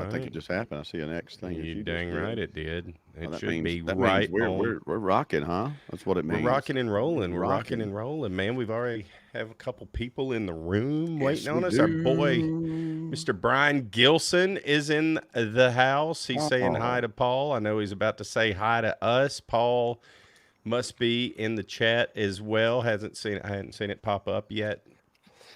I think it just happened. I see an X thing. You You dang just right did. it did. Well, It should be that means right on. we're rocking, huh? That's what it We're means. rocking and We're rolling. We're rocking rocking. and rolling, man. We've already have a couple people in the room waiting Yes, we on us. Our boy, do. Mr. Brian Gilson, is in the house. He's saying hi Oh, to Paul. I know he's about to say hi to us. Paul must be in the chat as well. Hasn't seen it. I hadn't seen it pop up yet.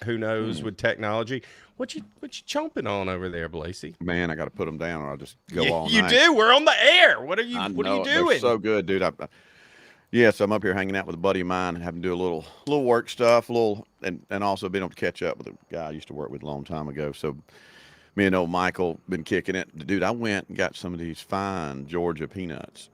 Who knows with technology? What you chomping on over there, Blacy? man, I got to put them down, or I'll just go Yeah, all you night. do. We're on the air. I What are you know it. They're doing? so good, dude. Yes, I'm up here hanging out with a buddy of mine and having to do a little work stuff, a little, and also being able to catch up with a guy I used to work with a long time ago. So me and old Michael been kicking it, dude. I went and got some of these fine Georgia peanuts,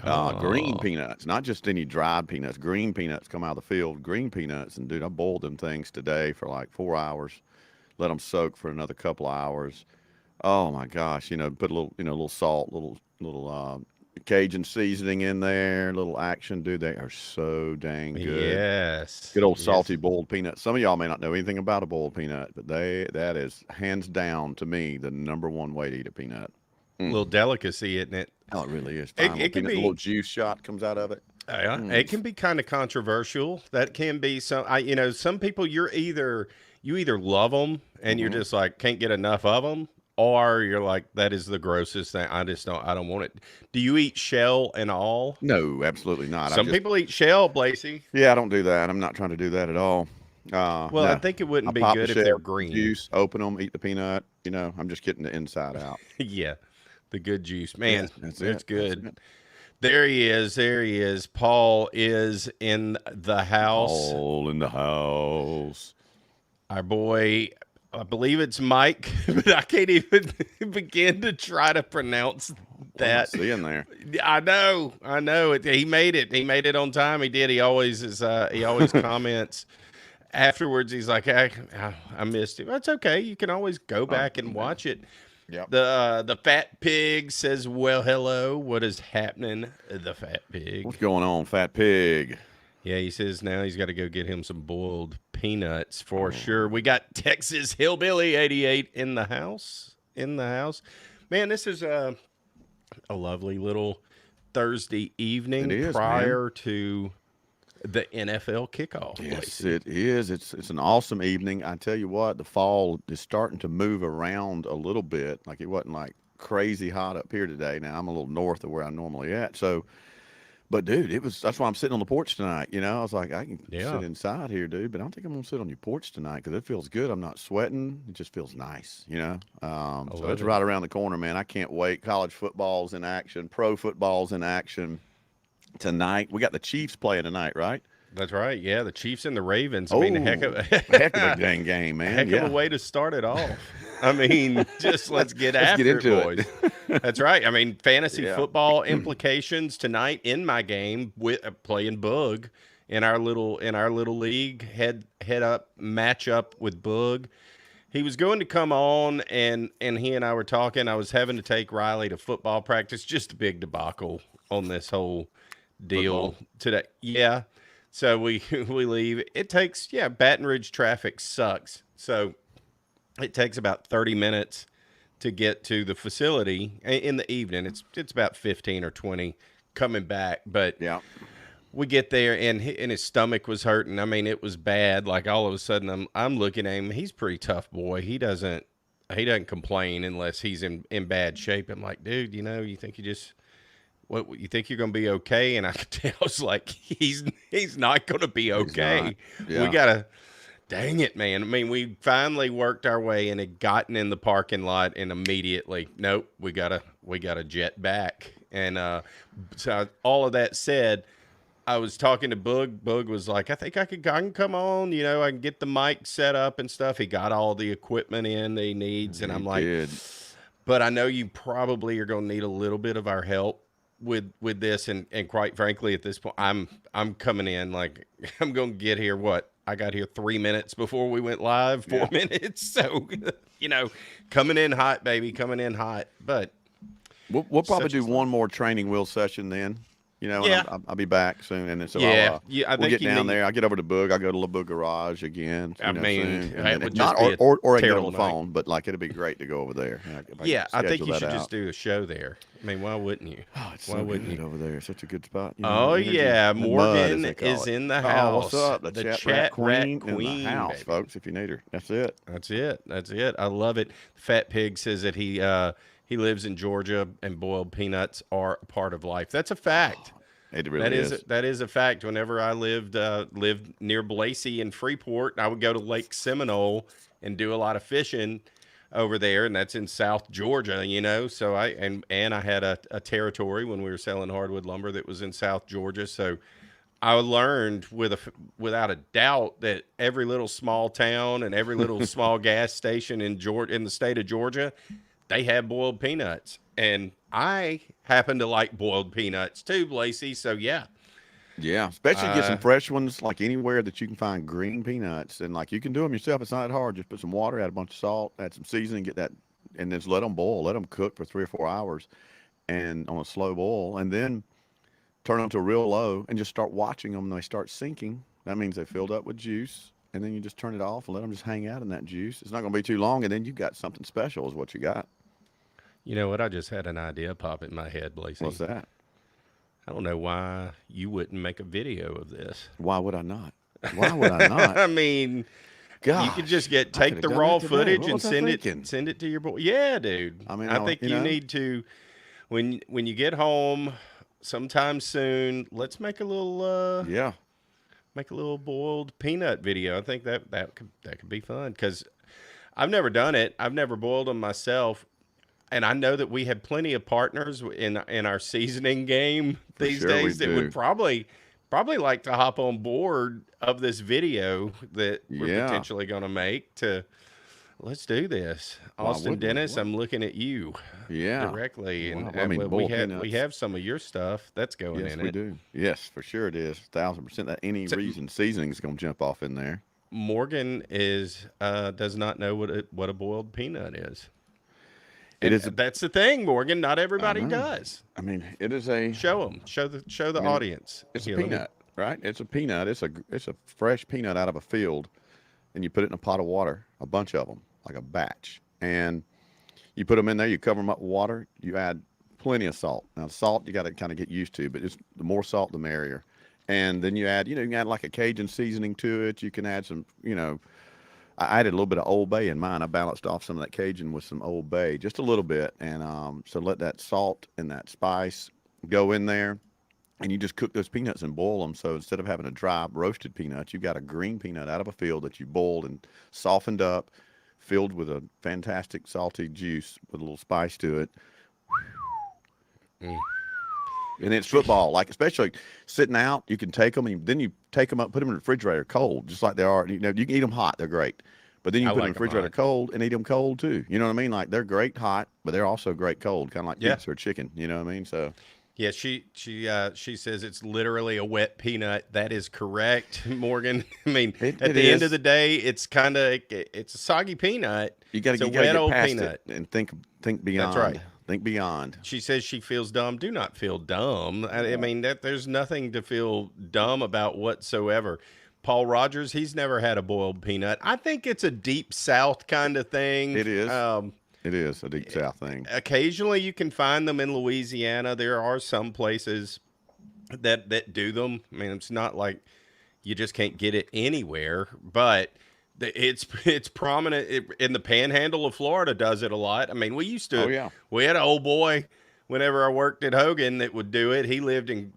green Oh, peanuts, not just any dried peanuts. Green peanuts come out of the field, green peanuts, and dude, I boiled them things today for like 4 hours. Let them soak for another couple of hours. Oh my gosh, put a little, little salt, little Cajun seasoning in there, little action, dude. They are so dang good. yes, Good old salty yes. boiled peanut. Some of y'all may not know anything about a boiled peanut, but that is hands down to me the number one way to eat a peanut. Mm. Little delicacy, isn't it? Oh, it really is It, fine. Little it can peanut, the little be, juice shot comes out of it. yeah, Mm. it can be kind of controversial. That can be some. Some people you either love them and you're Hmm. just like can't get enough of them, or you're like that is the grossest thing. I don't want it. Do you eat shell and all? No, absolutely not. Some people eat shell, Blacy. Yeah, I don't do that. I'm not trying to do that at all. Well, I No. think it I wouldn't be pop the good if they're shell, green. juice, open them, eat the peanut. I'm just getting the inside out. Yeah, the good juice, Yeah, man. that's It's it. That's good. it. There he is. There he is. Paul is in the house. All in the house. Our boy, I believe it's Mike, but I can't even begin to try to pronounce What am I that. seeing there? I know. He made it. He made it on time. He did. He always is. He always comments afterwards. He's like, I missed it. That's okay. You can always go Oh, back and watch it. yep. The fat pig says, "Well, hello. What is happening?" The fat What's pig. going on, fat pig? Yeah, he says now he's got to go get him some boiled peanuts for Oh, sure. We got Texas Hillbilly 88 in the house. In the house. Man, this is a lovely little Thursday it evening is, man. prior to the NFL kickoff. Yes, Lacey. it is. It's an awesome evening. I tell you what, the fall is starting to move around a little bit. Like it wasn't like crazy hot up here today. Now I'm a little north of where I'm normally at. So, but dude, that's why I'm sitting on the porch tonight. I was like, I can sit Yeah. inside here, dude, but I don't think I'm gonna sit on your porch tonight because it feels good. I'm not sweating. It just feels nice. I So it's love it. right around the corner, man. I can't wait. College football's in action. Pro football's in action tonight. We got the Chiefs playing tonight, right? That's right. Yeah, the Chiefs and the Ravens. I mean, Oh, heck of a a dang game, man. heck of a Yeah. way to start it off. I mean, just let's get Let's get after it, into it. boys. That's right. I mean, fantasy Yeah. football implications tonight in my game with playing Boog in our little league head up matchup with Boog. He was going to come on and he and I were talking. I was having to take Riley to football practice. Just a big debacle on this whole deal Football. today. Yeah. So we we leave. It takes Baton Rouge traffic sucks. So it takes about 30 minutes to get to the facility in the evening. It's about 15 or 20 coming back, but Yeah. we get there and his stomach was hurting. I mean, it was bad. Like all of a sudden I'm looking at him. He's a pretty tough boy. He doesn't complain unless he's in bad shape. I'm like, dude, you think you think you're going to be okay? And I could tell I was like, he's not going to be He's not. okay. We Yeah. got to Dang it, man. I mean, we finally worked our way and had gotten in the parking lot and immediately, nope, we gotta jet back. And so all of that said, I was talking to Boog. Boog was like, I think I can come on, I can get the mic set up and stuff. He got all the equipment in that he needs. And He I'm like, did. but I know you probably are going to need a little bit of our help with this. And quite frankly, at this point, I'm coming in like I'm going to get here. What? I got here 3 minutes before we went live, 4 Yeah. minutes. So, coming in hot, baby, coming in hot. But We'll probably such do is one more training wheel session then. You know, and Yeah. I'll be back soon, and then so Yeah. Yeah. I we'll think get you down need. there. I'll get over to Boog. I'll go to La Boog Garage again, I mean, soon, and that then would if not, just be a or I can get on terrible the night. phone. But like, it'd be great to go over there if I can Yeah, I think schedule you that should just out. do a show there. I mean, why wouldn't you? Oh, it's Why so wouldn't good you? over there. Such a good spot. Oh yeah, The mud, as Morgan they call is it. in the Oh, what's house. up? The The chat rat chat rat queen in the queen, house, baby. folks. If you need her, that's it. That's it. That's it. I love it. Fat Pig says that he lives in Georgia and boiled peanuts are a part of life. That's a fact. It really is. That is a fact. Whenever I lived near Blasey and Freeport, I would go to Lake Seminole and do a lot of fishing over there, and that's in South Georgia, you know. So I had a territory when we were selling hardwood lumber that was in South Georgia. So I learned without a doubt that every little small town and every little small gas station in Georgia, in the state of Georgia, they have boiled peanuts. And I happen to like boiled peanuts too, Lacey. So yeah. Yeah, especially get some Uh, fresh ones, like anywhere that you can find green peanuts, and like you can do them yourself. It's not that hard. Just put some water, add a bunch of salt, add some seasoning, get that, and just let them boil. Let them cook for 3 or 4 hours, and on a slow boil, and then turn them to real low, and just start watching them. When they start sinking, that means they filled up with juice, and then you just turn it off and let them just hang out in that juice. It's not going to be too long, and then you got something special, is what you got. you know what? I just had an idea pop in my head, What's Lacey. that? I don't know why you wouldn't make a video of this. Why would I not? Why would I not? I mean, you could just Gosh, I could take have the done that raw today. footage What and was I thinking? send it to your boy. Yeah, dude. I mean, I think you need to when you get home sometime soon. Let's yeah. make a little boiled peanut video. I think that could be fun because I've never done it. I've never boiled them myself, and I know that we have plenty of partners in our seasoning game For these sure we days that would do. probably like to hop on board of this video that we're Yeah. potentially going to make to let's do this. Why Austin wouldn't we? Dennis, I'm looking at you Yeah. directly, Wow. and, I and mean, we boiled peanuts. have some of your stuff that's going Yes, in we it. do. Yes, for sure it is. 1,000%. That any So, reason seasoning is going to jump off in there. Morgan is does not know what a boiled peanut is. It And is a. that's the thing, Morgan. Not I everybody know. does. I mean, it is a. Show them. Show I the mean, audience. it's a Here, let me. peanut, right? It's a peanut. It's a fresh peanut out of a field, and you put it in a pot of water, a bunch of them, like a batch, and you put them in there. You cover them up with water. You add plenty of salt. Now, salt you got to kind of get used to, but it's the more salt the merrier. And then you can add like a Cajun seasoning to it. You can add some, I added a little bit of Old Bay in mine. I balanced off some of that Cajun with some Old Bay, just a little bit, and so let that salt and that spice go in there, and you just cook those peanuts and boil them. So instead of having a dry roasted peanut, you've got a green peanut out of a field that you boiled and softened up, filled with a fantastic salty juice with a little spice to it. Mm. And it's football, like especially sitting out, you can take them and then you take them up, put them in the refrigerator cold, just like they are. You can eat them hot; they're great. But then you I put them in like the them refrigerator hot. cold and eat them cold too. You know what I mean? Like they're great hot, but they're also great cold, kind of like Yeah. pizza or chicken. You know what I mean? So Yeah, she says it's literally a wet peanut. That is correct, Morgan. I mean, at it the end of is. the day, it's a soggy peanut. It's a You gotta wet get old past it peanut. and think That's right. beyond. Think beyond. She says she feels dumb. Do not feel dumb. I mean that there's nothing to feel dumb about whatsoever. Paul Rogers, he's never had a boiled peanut. I think it's a deep South kind of thing. It is. It is a deep South thing. Occasionally, you can find them in Louisiana. There are some places that do them. I mean, it's not like you just can't get it anywhere, but it's prominent in the Panhandle of Florida. Does it a lot? I mean, Oh yeah. we had an old boy whenever I worked at Hogan that would do it. He lived in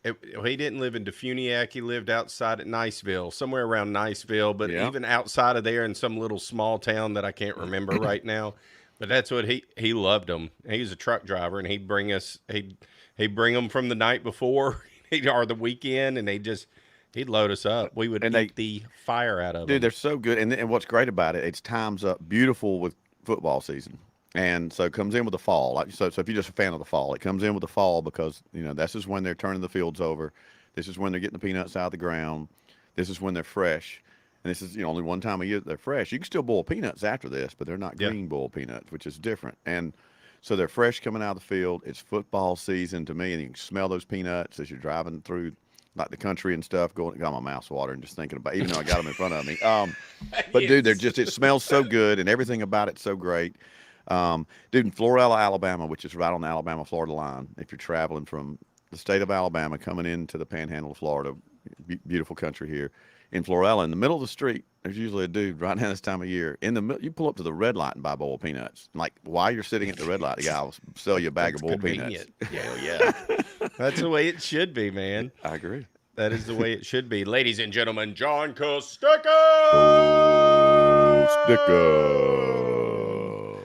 he didn't live in Defuniak. He lived outside at Niceville, somewhere around Niceville, but Yeah. even outside of there in some little small town that I can't remember right now. But that's what he loved them. He was a truck driver, and he'd bring them from the night before or the weekend, and he'd load us up. We would And eat the fire out of dude, them. they're so good. And what's great about it, it's times up beautiful with football season. And so it comes in with the fall. Like so if you're just a fan of the fall, it comes in with the fall because, this is when they're turning the fields over. This is when they're getting the peanuts out of the ground. This is when they're fresh. And this is, only one time a year that they're fresh. You can still boil peanuts after this, but they're not Yeah. green boiled peanuts, which is different. And So they're fresh coming out of the field. It's football season to me, and you can smell those peanuts as you're driving through like the country and stuff. Going, got my mouth watering just thinking about, even though I got them in front of me. But dude, they're Yes. just, it smells so good, and everything about it's so great. Dude, in Florella, Alabama, which is right on the Alabama-Florida line, if you're traveling from the state of Alabama coming into the Panhandle of Florida, beautiful country here. In Florella, in the middle of the street, there's usually a dude right now this time of year. In the you pull up to the red light and buy boiled peanuts. Like while you're sitting at the red light, the guy will sell you a bag That's of boiled peanuts. convenient. Yeah, yeah. That's the way it should be, man. I agree. That is the way it should be. Ladies and gentlemen, John Costico! Oh, sticker.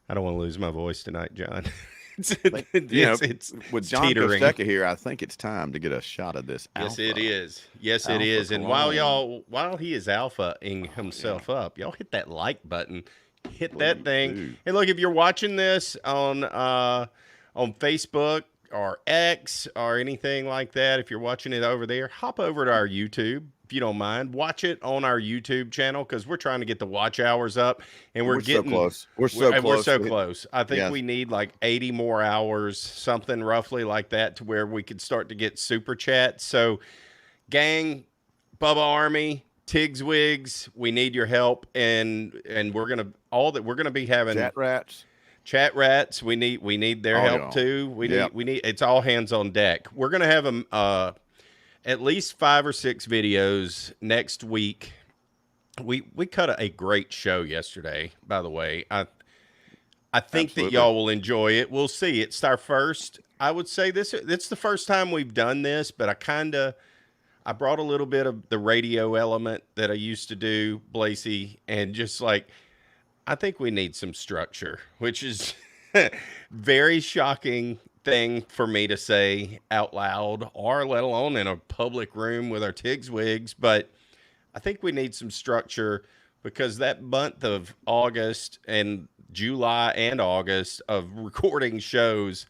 I don't want to lose my voice tonight, John. It's with John teetering. Costeca here, I think it's time to get a shot of this Yes, alpha. it is. Yes, it Alpha is. And cologne. while he is alphaing himself up, y'all hit that like button, hit Please that thing. do. And look, if you're watching this on Facebook or X or anything like that, if you're watching it over there, hop over to our YouTube if you don't mind. Watch it on our YouTube channel because we're trying to get the watch hours up, and we're getting so close. We're so close. We're so close. I think Yeah. we need like 80 more hours, something roughly like that, to where we could start to get super chats. So, gang, Bubba Army, Tigs Wigs, we need your help, and we're gonna be having chat rats. We need their help too. We need it's all hands on deck. We're gonna have at least 5 or 6 videos next week. We cut a great show yesterday, by the way. I think Absolutely. that y'all will enjoy it. We'll see. It's our first. I would say it's the first time we've done this, but I brought a little bit of the radio element that I used to do, Blasey, and just like, I think we need some structure, which is very shocking thing for me to say out loud, or let alone in a public room with our Tigs Wigs. But I think we need some structure, because that month of August and July and August of recording shows,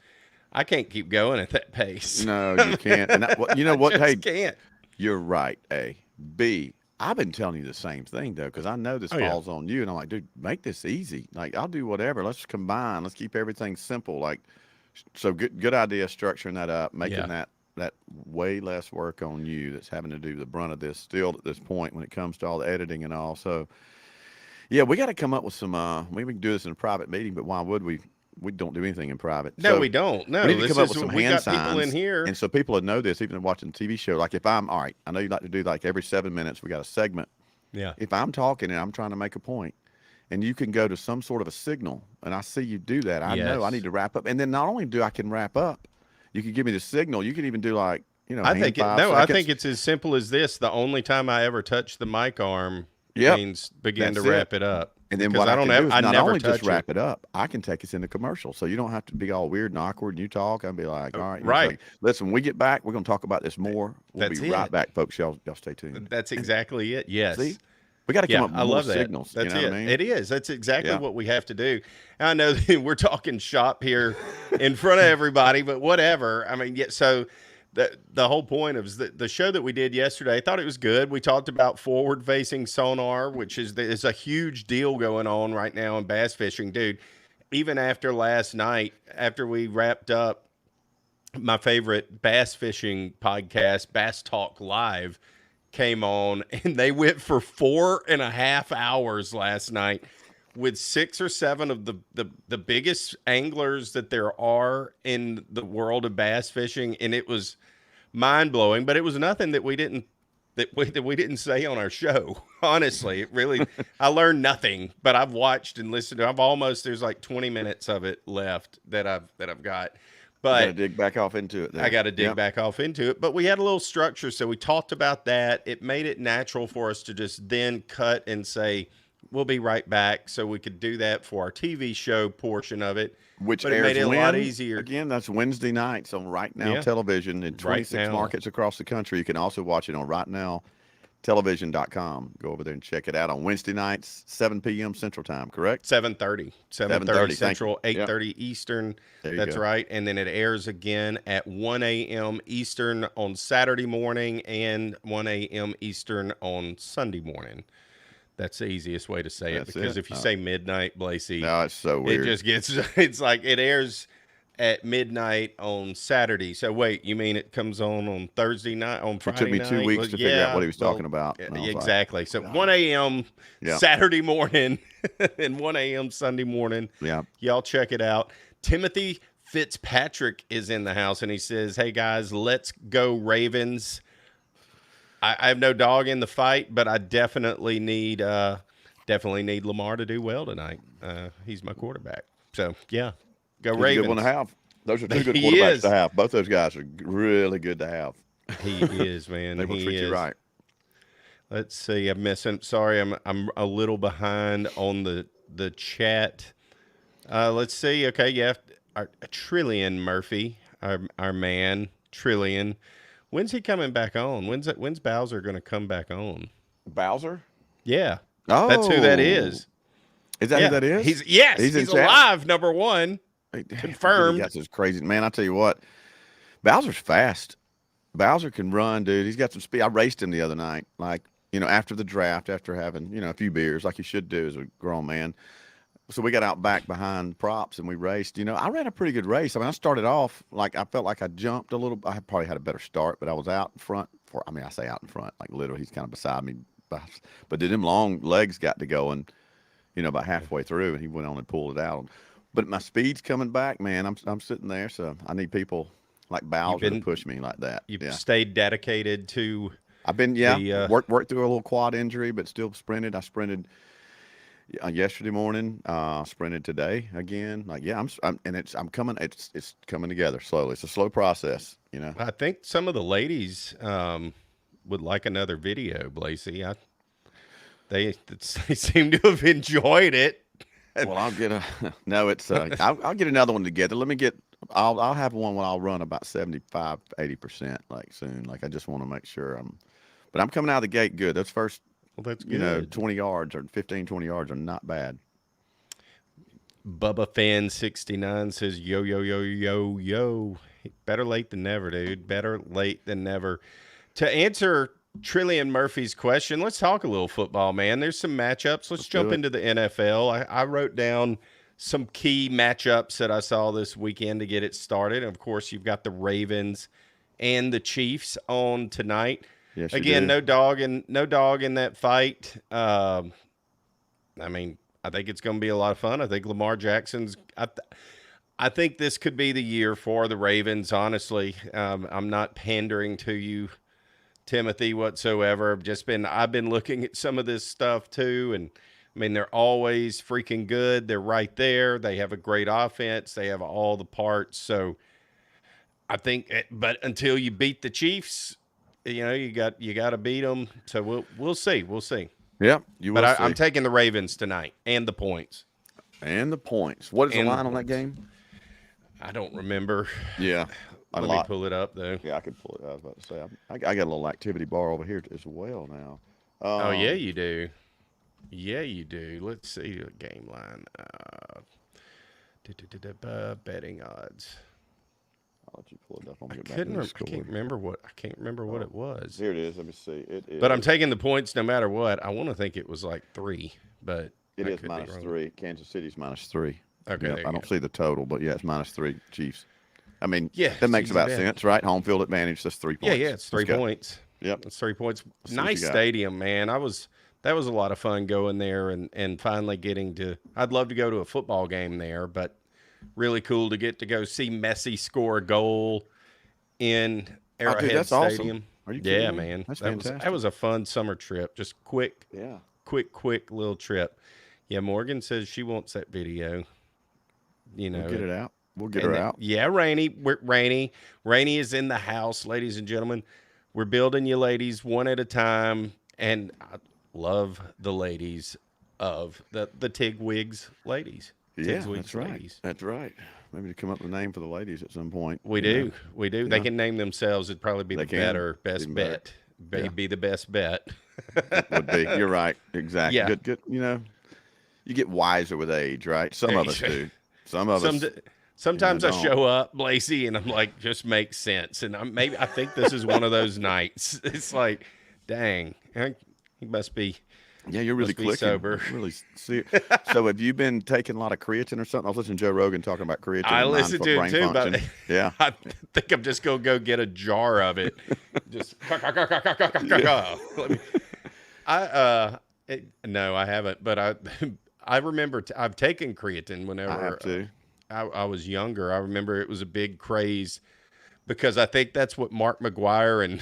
I can't keep going at that pace. No, you can't. And you know what? I Hey, just can't. you're right. A. B. I've been telling you the same thing though, because I know this Oh, yeah. falls on you, and I'm like, dude, make this easy. Like, I'll do whatever. Let's combine. Let's keep everything simple. Like, so good idea, structuring that up, making that way less work on you. That's having to do the brunt of this still at this point when it comes to all the editing and all. So, yeah, we got to come up with some. Maybe we can do this in a private meeting, but why would we? We don't do anything in private. No, So we don't. No, we need to come up with some we hand got people in signs, here. and so people would know this, even watching the TV show. Like, if I'm all right, I know you like to do like every 7 minutes, we got a segment. Yeah. If I'm talking and I'm trying to make a point, and you can go to some sort of a signal, and I see you do that, I know I Yes. need to wrap up. And then not only do I can wrap up, you can give me the signal. You can even do like, I hand think 5 I seconds. think it's as simple as this. The only time I ever touch the mic arm Yep. means begin That's to it. wrap it up. And then Because what I don't can do is I not never only just touch wrap it up, I can take us into commercial. So you don't have to be all weird and awkward and you talk. I'll be like, all right. And it's Right. like, listen, when we get back, we're going to talk about this more. We'll That's be right it. back, folks. Y'all stay tuned. That's exactly it. Yes. See? We got to come Yeah, up with I more love that. signals. That's you know it. what I mean? It is. That's exactly Yeah. what we have to do. I know that we're talking shop here in front of everybody, but whatever. I mean, yeah. So the whole point of the show that we did yesterday, I thought it was good. We talked about forward-facing sonar, which is a huge deal going on right now in bass fishing, dude. Even after last night, after we wrapped up my favorite bass fishing podcast, Bass Talk Live, came on, and they went for 4.5 hours last night with 6 or 7 of the biggest anglers that there are in the world of bass fishing, and it was mind-blowing. But it was nothing that we didn't say on our show. Honestly, it really, I learned nothing, but I've watched and listened to. There's like 20 minutes of it left that I've got. But Got to dig back off into it. I got to dig back off into it. But we had a little structure, so we talked about that. It made it natural for us to just then cut and say, we'll be right back. So we could do that for our TV show portion of it. Which but it airs made it a lot easier. Again, that's Wednesday nights on Right Now Television in 26 Right Now. markets across the country. You can also watch it on rightnowtelevision.com. Go over there and check it out on Wednesday nights, 7 p.m. Central Time, correct? 7:30 7:30, Central, thank you. 8:30 Eastern. There you That's go. right. And then it airs again at 1 a.m. Eastern on Saturday morning and 1 a.m. Eastern on Sunday morning. That's the easiest way to say it, That's because it. if you say midnight, Blasey, No, it's so it weird. just gets, it's like it airs at midnight on Saturday. So wait, you mean it comes on Thursday night, on It took Friday me 2 night? Well, weeks to figure out what yeah, he was talking well, about, and I was like, exactly. So God. 1 a.m. Yeah, Saturday morning and 1 a.m. Sunday morning. yeah. Y'all check it out. Timothy Fitzpatrick is in the house, and he says, "Hey guys, let's go Ravens." I have no dog in the fight, but I definitely need Lamar to do well tonight. He's my quarterback. So yeah, go He's a good one to Ravens. have. Those are two good He quarterbacks to is. have. Both those guys are really good to have. He is, man. They will He treat you is. right. Let's see. I'm missing. Sorry, I'm a little behind on the chat. Let's see. Okay, yeah, our Trillion Murphy, our man Trillion. When's he coming back on? When's Bowser going to come back on? Bowser? Yeah, that's who that Oh, is. is that who Yeah, that is? He's in he's chat. alive. Number one, Hey, damn, forget he confirmed. got this crazy man. I tell you what, Bowser's fast. Bowser can run, dude. He's got some speed. I raced him the other night, like after the draft, after having a few beers, like you should do as a grown man. So we got out back behind props and we raced. I ran a pretty good race. I mean, I started off like I felt like I jumped a little. I probably had a better start, but I was out in front for. I mean, I say out in front, like literally, he's kind of beside me. But then them long legs got to going, about halfway through, and he went on and pulled it out. But my speed's coming back, man. I'm sitting there, so I need people like You've Bowser to been push me like that. you've Yeah. stayed dedicated to I've been the worked through a little quad injury, but still sprinted. I sprinted yesterday morning. Sprinted today again. Like I'm coming. It's coming together slowly. It's a slow process. I think some of the ladies would like another video, Blasey. They seem to have enjoyed it. Well, I'll get a no. It's I'll get another one together. Let me get. I'll have one when I'll run about 75-80% like soon. Like I just want to make sure but I'm coming out of the gate good. Those first Well, that's good. 20 yards or 15, 20 yards are not bad. Bubba Fan 69 says, yo, yo, yo, yo, yo. Better late than never, dude. Better late than never. To answer Trillion Murphy's question, let's talk a little football, man. There's some matchups. Let's jump into the NFL. I wrote down some key matchups that I saw this weekend to get it started. Of course, you've got the Ravens and the Chiefs on tonight. Yes, Again, no dog in that fight. I mean, I think it's going to be a lot of fun. I think Lamar Jackson's. I think this could be the year for the Ravens. Honestly, I'm not pandering to you, Timothy, whatsoever. I've been looking at some of this stuff too, and I mean they're always freaking good. They're right there. They have a great offense. They have all the parts. So I think, but until you beat the Chiefs, you got to beat them. So we'll see. We'll see. Yeah, you will. But see. I'm taking the Ravens tonight and the points. And the points. What is the line on that game? I don't remember. Yeah, Let me pull it up though. Yeah, I could pull it. I was about to say I got a little activity bar over here as well now. Oh yeah, you do. Yeah, you do. Let's see the game line. Betting odds. I'll let you pull it up. I can't remember what it was. Here it is. Let me see. It is. But I'm taking the points no matter what. I want to think it was like 3, but it is -3. Kansas City's -3. Okay, Yep, I don't see the total, but yeah, it's -3 Chiefs. I mean, yeah, that makes about sense, right? Home field advantage. That's 3 points. Yeah, it's 3 points. Yep, it's 3 points. Let's nice stadium, man. That was a lot of fun going there and finally getting to. I'd love to go to a football game there, but really cool to get to go see Messi score a goal in Arrowhead that's Stadium. Awesome. Are you kidding Yeah, me? man. That's fantastic. That was a fun summer trip. Just quick little trip. Yeah, Morgan says she wants that video. We'll get it out. We'll get her out. Yeah, Rainey is in the house, ladies and gentlemen. We're building you ladies one at a time, and I love the ladies of the Tig Wigs ladies. Yeah, that's right. Ladies. That's right. Maybe to come up with a name for the ladies at some point. We do. Yeah. They can name themselves. It'd probably be best bet. Be the best bet. It would be. You're right. Exactly. Yeah. Good. You get wiser with age, right? Some of us do. Some of us. Sometimes I show up, Blasey, and I'm like, just makes sense. And I think this is one of those nights. It's like, dang, he must be Yeah, you're really Must be clicking. sober. Really see. So have you been taking a lot of creatine or something? I was listening to Joe Rogan talking about creatine I and listen to it brain too, but function. Yeah. I think I'm just gonna go get a jar of it. Just Yeah. let me. No, I haven't, but I remember I've taken creatine I have whenever to. I was younger. I remember it was a big craze because I think that's what Mark McGuire and,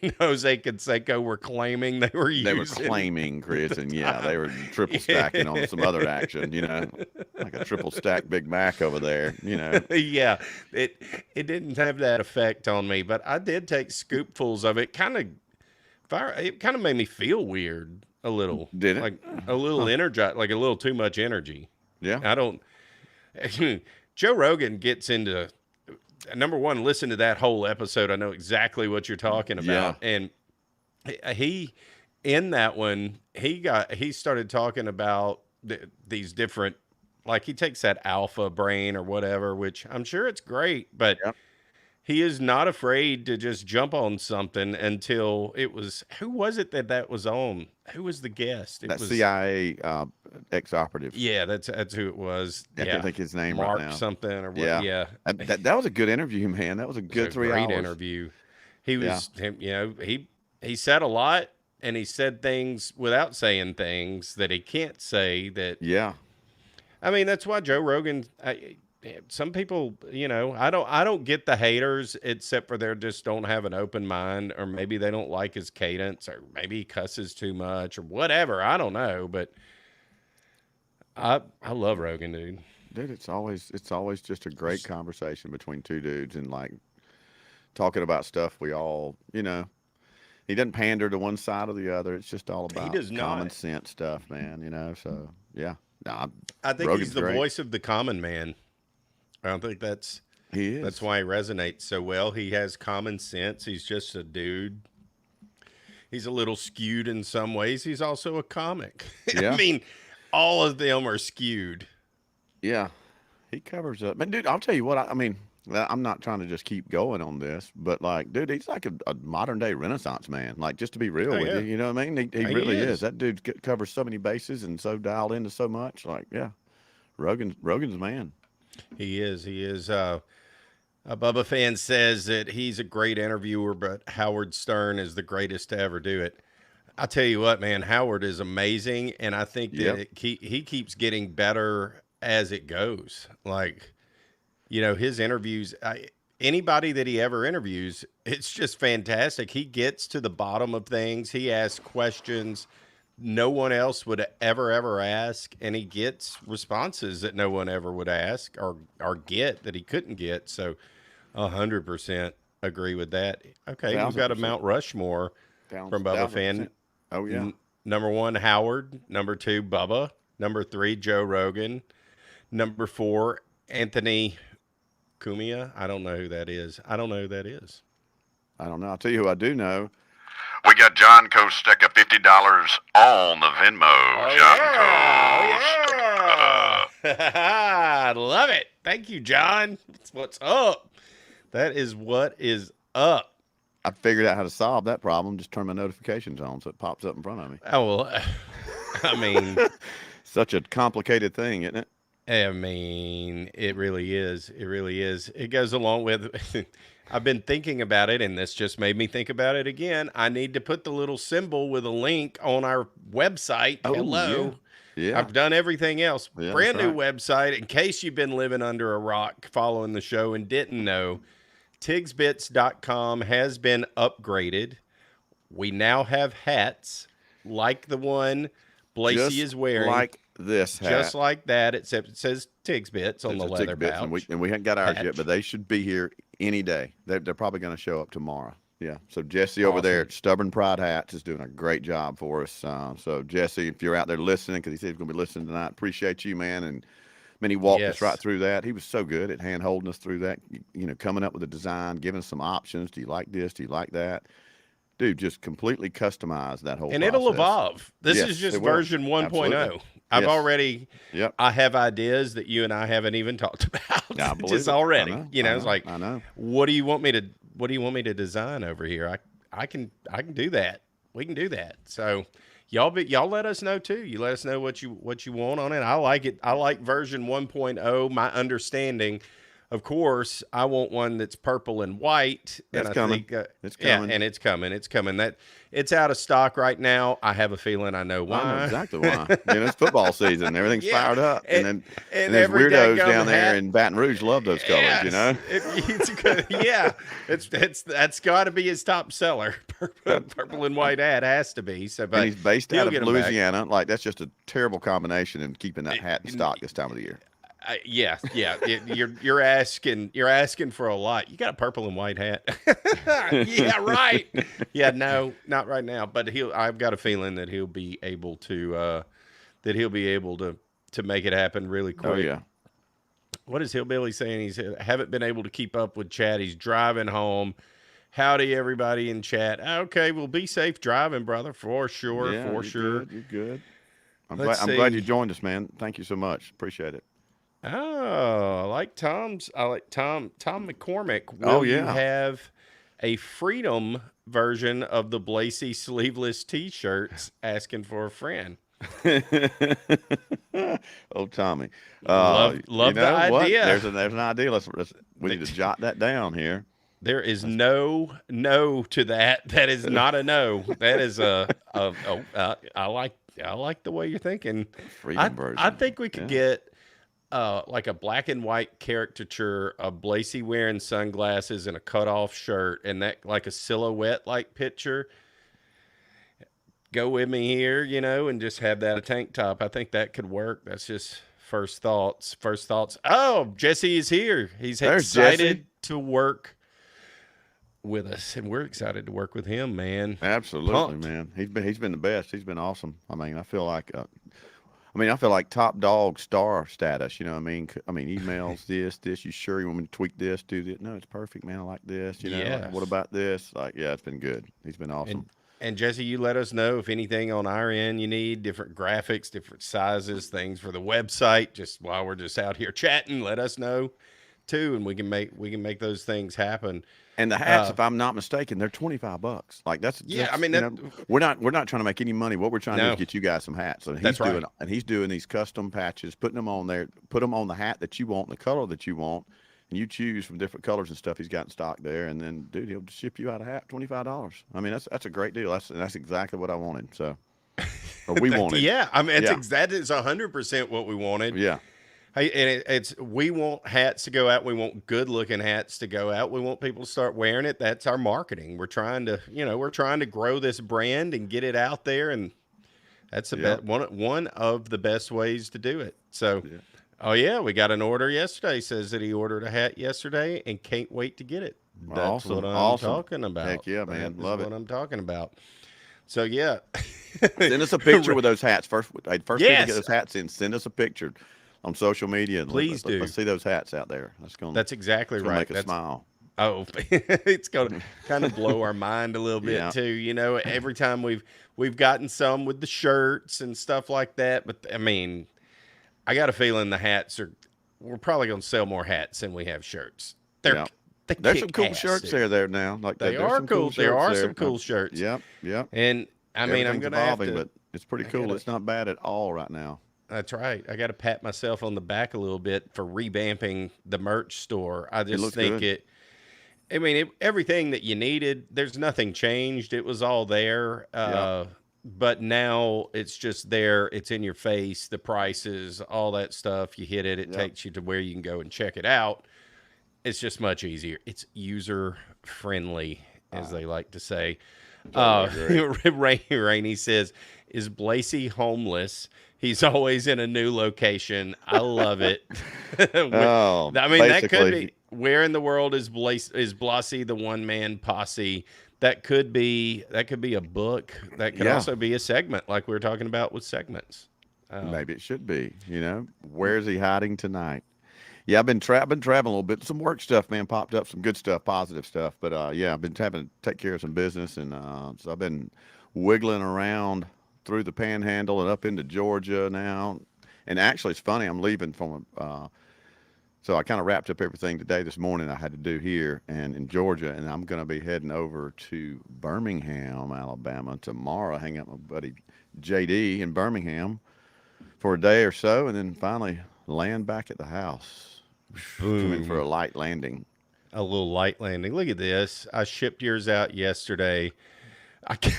and Jose Canseco were claiming they were They were using claiming at the creatine. Yeah, time. they were triple stacking on some other action, like a triple stack Big Mac over there. Yeah, it it didn't have that effect on me, but I did take scoopfuls of it. It kind of made me feel weird a little, Did it? like a little Huh. energized, like a little too much energy. Yeah. I don't. Joe Rogan gets into number one. Listen to that whole episode. I know exactly what you're talking Yeah. about, and he in that one he started talking about these different, like he takes that alpha brain or whatever, which I'm sure it's great, but Yeah. he is not afraid to just jump on something until it was, who was it that was on? Who was the guest? It That was, CIA ex-operative. yeah, that's who it was. I can't Yeah. think his name right Mark now. something or what. Yeah. Yeah. That was a good interview, man. That was a It was good a three great hours. interview. He Yeah. was him, he said a lot, and he said things without saying things that he can't say that. Yeah. I mean, that's why Joe Rogan. Some people, I don't get the haters, except for they just don't have an open mind, or maybe they don't like his cadence, or maybe he cusses too much, or whatever. I don't know, but I love Rogan, dude. Dude, it's always just a great conversation between two dudes and like talking about stuff we all. He doesn't pander to one side or the other. It's just all He about does common not. sense stuff, man. So yeah. Nah, I think he's Rogan's the great. voice of the common man. I don't think He that's is. why he resonates so well. He has common sense. He's just a dude. He's a little skewed in some ways. He's also a comic. I Yeah. mean, all of them are skewed. Yeah. He covers up. But dude, I'll tell you what, I mean, I'm not trying to just keep going on this, but like, dude, he's like a modern day Renaissance man. Like, just to be real Oh with you, yeah, you know what I mean? He he really is. is. That dude covers so many bases and so dialed into so much. Like, yeah, Rogan's the man. He is. He is. A Bubba fan says that he's a great interviewer, but Howard Stern is the greatest to ever do it. I tell you what, man, Howard is amazing, and I think that Yep. he keeps getting better as it goes. Like, his interviews, anybody that he ever interviews, it's just fantastic. He gets to the bottom of things. He asks questions no one else would ever ask, and he gets responses that no one ever would ask or get that he couldn't get. So, 100% agree with that. Okay, we've Thousand got a percent. Mount Rushmore from Bubba Thousand fan. percent. Oh yeah. Number one, Howard. Number two, Bubba. Number three, Joe Rogan. Number four, Anthony Cumia. I don't know who that is. I don't know who that is. I don't know. I'll tell you who I do know. We got John Coast stuck at $50 on the Venmo. Oh John yeah, Coast. oh yeah. I love it. Thank you, John. That's what's up. That is what is up. I figured out how to solve that problem. Just turn my notifications on so it pops up in front of me. Oh well, I mean, Such a complicated thing, isn't it? it really is. It really is. It goes along with. I've been thinking about it, and this just made me think about it again. I need to put the little symbol with a link on our website. Oh, Hello. yeah. I've done everything else. Yeah, Brand that's new website. In case you've been living under a rock following the show and didn't know, tigsbits.com has been upgraded. We now have hats like the one Blasey Just is wearing. like this hat. Just like that, except it says Tigs Bits on It's the a leather tick bits, pouch. and we haven't got ours Patch. yet, but they should be here any day. They're probably going to show up tomorrow. Yeah. So Jesse over there Awesome. at Stubborn Pride Hats is doing a great job for us. So Jesse, if you're out there listening, because he said he's going to be listening tonight, appreciate you, man. And man, he walked us right Yes. through that. He was so good at hand holding us through that. Coming up with a design, giving us some options. Do you like this? Do you like that? Dude, just completely customized that whole And process. it'll evolve. This Yes, is just it will. version 1.0. Absolutely. Yes. Yep. I have ideas that you and I haven't even talked about. Yeah, I believe Just it. already. I know. It's like, I know. what do you want me to design over here? I can do that. We can do that. So y'all let us know too. You let us know what you want on it. I like it. I like version 1.0. My understanding, of course, I want one that's purple and white. That's And I coming. think, It's yeah, coming. and it's coming. It's coming. That it's out of stock right now. I have a feeling I know I know why. exactly why. It's football season. Everything's Yeah, fired up, and, and and there's every weirdos dadgum down there hat. in Baton Rouge love those colors. Yes, it's good. Yeah, that's got to be his top seller. Purple and white hat has to be. So, And but he's based he'll out of get them back. Louisiana. Like that's just a terrible combination in keeping that hat in stock this time of the year. Yeah. You're asking for a lot. You got a purple and white hat. Yeah, right. Yeah, no, not right now. But I've got a feeling that he'll be able to to make it happen really quick. Oh yeah. What is Hillbilly saying? He's haven't been able to keep up with chat. He's driving home. Howdy, everybody in chat. Okay, well, be safe driving, brother, for sure, Yeah, for you're sure. good. You're good. Let's I'm glad you see. joined us, man. Thank you so much. Appreciate it. Oh, I like Tom McCormick. Oh Will you yeah. have a freedom version of the Blacy sleeveless t-shirts asking for a friend? Oh Tommy. Love You the know what? idea. There's an idea. We need to jot that down here. There is no to that. That is not a no. That is I like the way you're thinking. Freedom I version. think we could Yeah. get like a black and white caricature of Blacy wearing sunglasses and a cutoff shirt and that like a silhouette like picture. Go with me here, and just have that a tank top. I think that could work. That's just first thoughts. First thoughts. Oh, Jesse is here. He's There's Jesse. excited to work with us, and we're excited to work with him, man. Absolutely, Pumped. man. He's been the best. He's been awesome. I feel like I feel like top dog star status. You know what I mean? Emails this. You sure you want me to tweak this? Do this? No, it's perfect, man. I like this. Like, what Yes. about this? Like, yeah, it's been good. He's been awesome. And Jesse, you let us know if anything on our end you need, different graphics, different sizes, things for the website. Just while we're just out here chatting, let us know too, and we can make those things happen. And the hats, if I'm not mistaken, they're $25. Like that's we're not trying to make any money. What we're trying to do is get you guys some hats. And he's doing these custom patches, putting them on there, put them on the hat that you want, the color that you want, and you choose from different colors and stuff he's got in stock there. And then, dude, he'll just ship you out a hat, $25. That's a great deal. That's exactly what I wanted. So, or we wanted. Yeah, that is 100% what we wanted. Yeah. Hey, and we want hats to go out. We want good looking hats to go out. We want people to start wearing it. That's our marketing. We're trying to grow this brand and get it out there, and that's one of the best ways to do it. So. Yeah. Oh, yeah, we got an order yesterday. Says that he ordered a hat yesterday and can't wait to get it. That's what I'm talking about. Heck yeah, man. Love it. That's what I'm talking about. So, yeah. Send us a picture with those hats. First people to get those hats in, send us a picture on social media. And Please do. Let's see those hats out there. That's exactly right. Make us smile. Oh, it's going to kind of blow our mind a little bit, too. Every time we've gotten some with the shirts and stuff like that. But, I got a feeling we're probably going to sell more hats than we have shirts. There's some cool shirts there now. Like they are cool. There are some cool shirts. Yep. And I'm going to have to. But it's pretty cool. It's not bad at all right now. That's right. I got to pat myself on the back a little bit for revamping the merch store. I just think everything that you needed, there's nothing changed. It was all there. But now it's just there. It's in your face. The prices, all that stuff. You hit it. It takes you to where you can go and check it out. It's just much easier. It's user friendly, as they like to say. Rainey says, "Is Blacy homeless? He's always in a new location." I love it. That could be. Where in the world is Blacy the one man posse? That could be a book. That could also be a segment, like we were talking about with segments. Maybe it should be. Where is he hiding tonight? Yeah, I've been traveling a little bit. Some work stuff, man, popped up. Some good stuff, positive stuff. But I've been having to take care of some business, and so I've been wiggling around through the Panhandle and up into Georgia now. And actually, it's funny. I'm leaving from So I kind of wrapped up everything today this morning I had to do here and in Georgia, and I'm going to be heading over to Birmingham, Alabama tomorrow, hang out with my buddy JD in Birmingham for a day or so, and then finally land back at the house. Come in for Boom. a light landing. A little light landing. Look at this. I shipped yours out yesterday.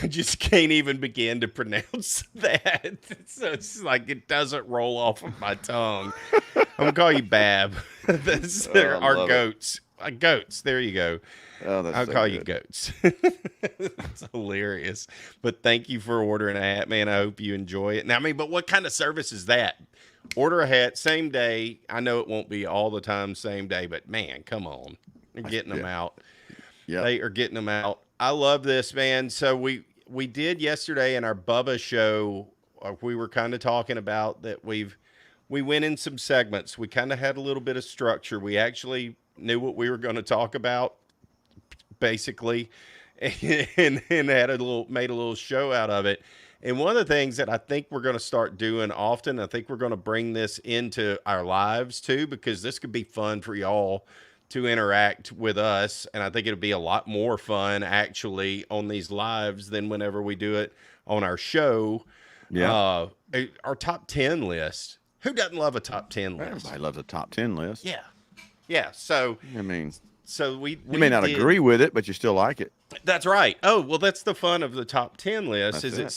Just can't even begin to pronounce that. So it's like it doesn't roll off of my tongue. I'm gonna call you Bab. That's Oh, I our love it. goats. Goats. There you go. Oh, that's I'll so call you good. goats. That's hilarious. But thank you for ordering a hat, man. I hope you enjoy it. Now, I mean, but what kind of service is that? Order a hat same day. I know it won't be all the time same day, but man, come on. They're getting them Yeah. out. Yeah. They are getting them out. I love this, man. So we did yesterday in our Bubba show. We were kind of talking about that we went in some segments. We kind of had a little bit of structure. We actually knew what we were going to talk about, basically, and had made a little show out of it. And one of the things that I think we're going to start doing often, I think we're going to bring this into our lives too, because this could be fun for y'all to interact with us. And I think it'll be a lot more fun actually on these lives than whenever we do it on our show. Yeah. Our top 10 list. Who doesn't love a top 10 list? Everybody loves a top 10 list. Yeah. Yeah. So I mean, we you may not did- agree with it, but you still like it. That's right. Oh, well, that's the fun of the top 10 list. That's Is it. it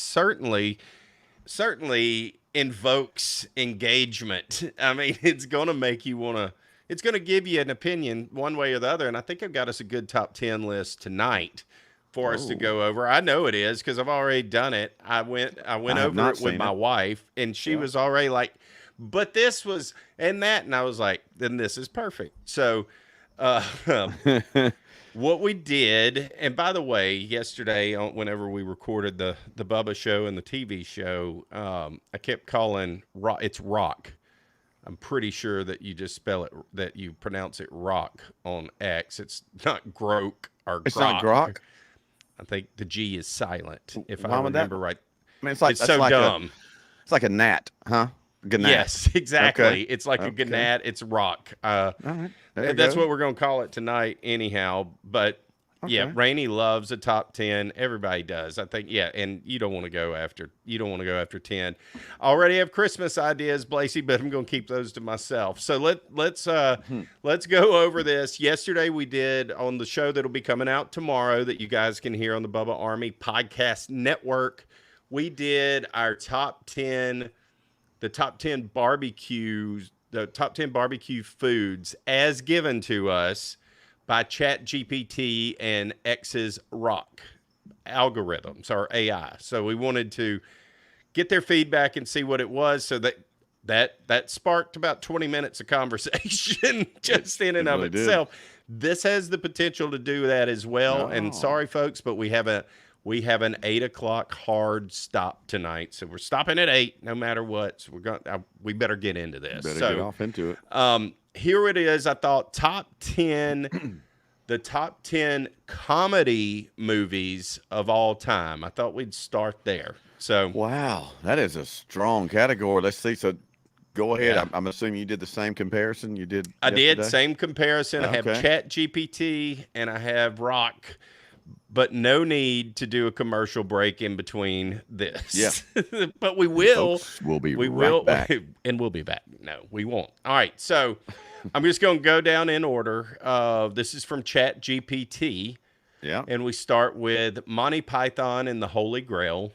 certainly invokes engagement. I mean, it's going to make you want to, it's going to give you an opinion one way or the other. And I think I've got us a good top 10 list tonight for us to go over. I know it is because I've already done it. I went have over not it with seen my it. wife, and she was already like, but this was, and that. And I was like, then this is perfect. So, what we did, and by the way, yesterday, whenever we recorded the Bubba show and the TV show, I kept calling it's Rock. I'm pretty sure that you just spell it, that you pronounce it Rock on X. It's not Grok or It's Grok. not Grok. I think the G is silent, if Why I would that- remember right. I mean, it's like It's that's so like dumb. it's like a gnat, huh? Gnat. Yes, exactly. Okay. It's like a Okay. gnat. It's Rock. All right. There you That's go. what we're going to call it tonight anyhow. But yeah, Okay. Rainey loves a top 10. Everybody does. I think, yeah, and you don't want to go after 10. I already have Christmas ideas, Blasey, but I'm going to keep those to myself. So let's go over this. Yesterday we did on the show that'll be coming out tomorrow that you guys can hear on the Bubba Army Podcast Network. We did our top 10 barbecues, the top 10 barbecue foods as given to us by ChatGPT and X's Rock algorithms or AI. So we wanted to get their feedback and see what it was. So that sparked about 20 minutes of conversation just in and It of really did. itself. This has the potential to do that as well. And Oh. sorry, folks, but we have an 8:00 hard stop tonight. So we're stopping at 8 no matter what. So we better get into this. Better So get off into it. here it is. I thought top 10, the top 10 comedy movies of all time. I thought we'd start there. So Wow, that is a strong category. Let's see. So, go ahead. Yeah. I'm assuming you did the same comparison you did. I did yesterday? same comparison. I have Okay. ChatGPT and I have Rock, but no need to do a commercial break in between this. Yeah. But we will. Folks, we'll be We right will, back. and we'll be back. No, we won't. All right, so I'm just going to go down in order. This is from ChatGPT, Yeah. and we start with Monty Python and the Holy Grail.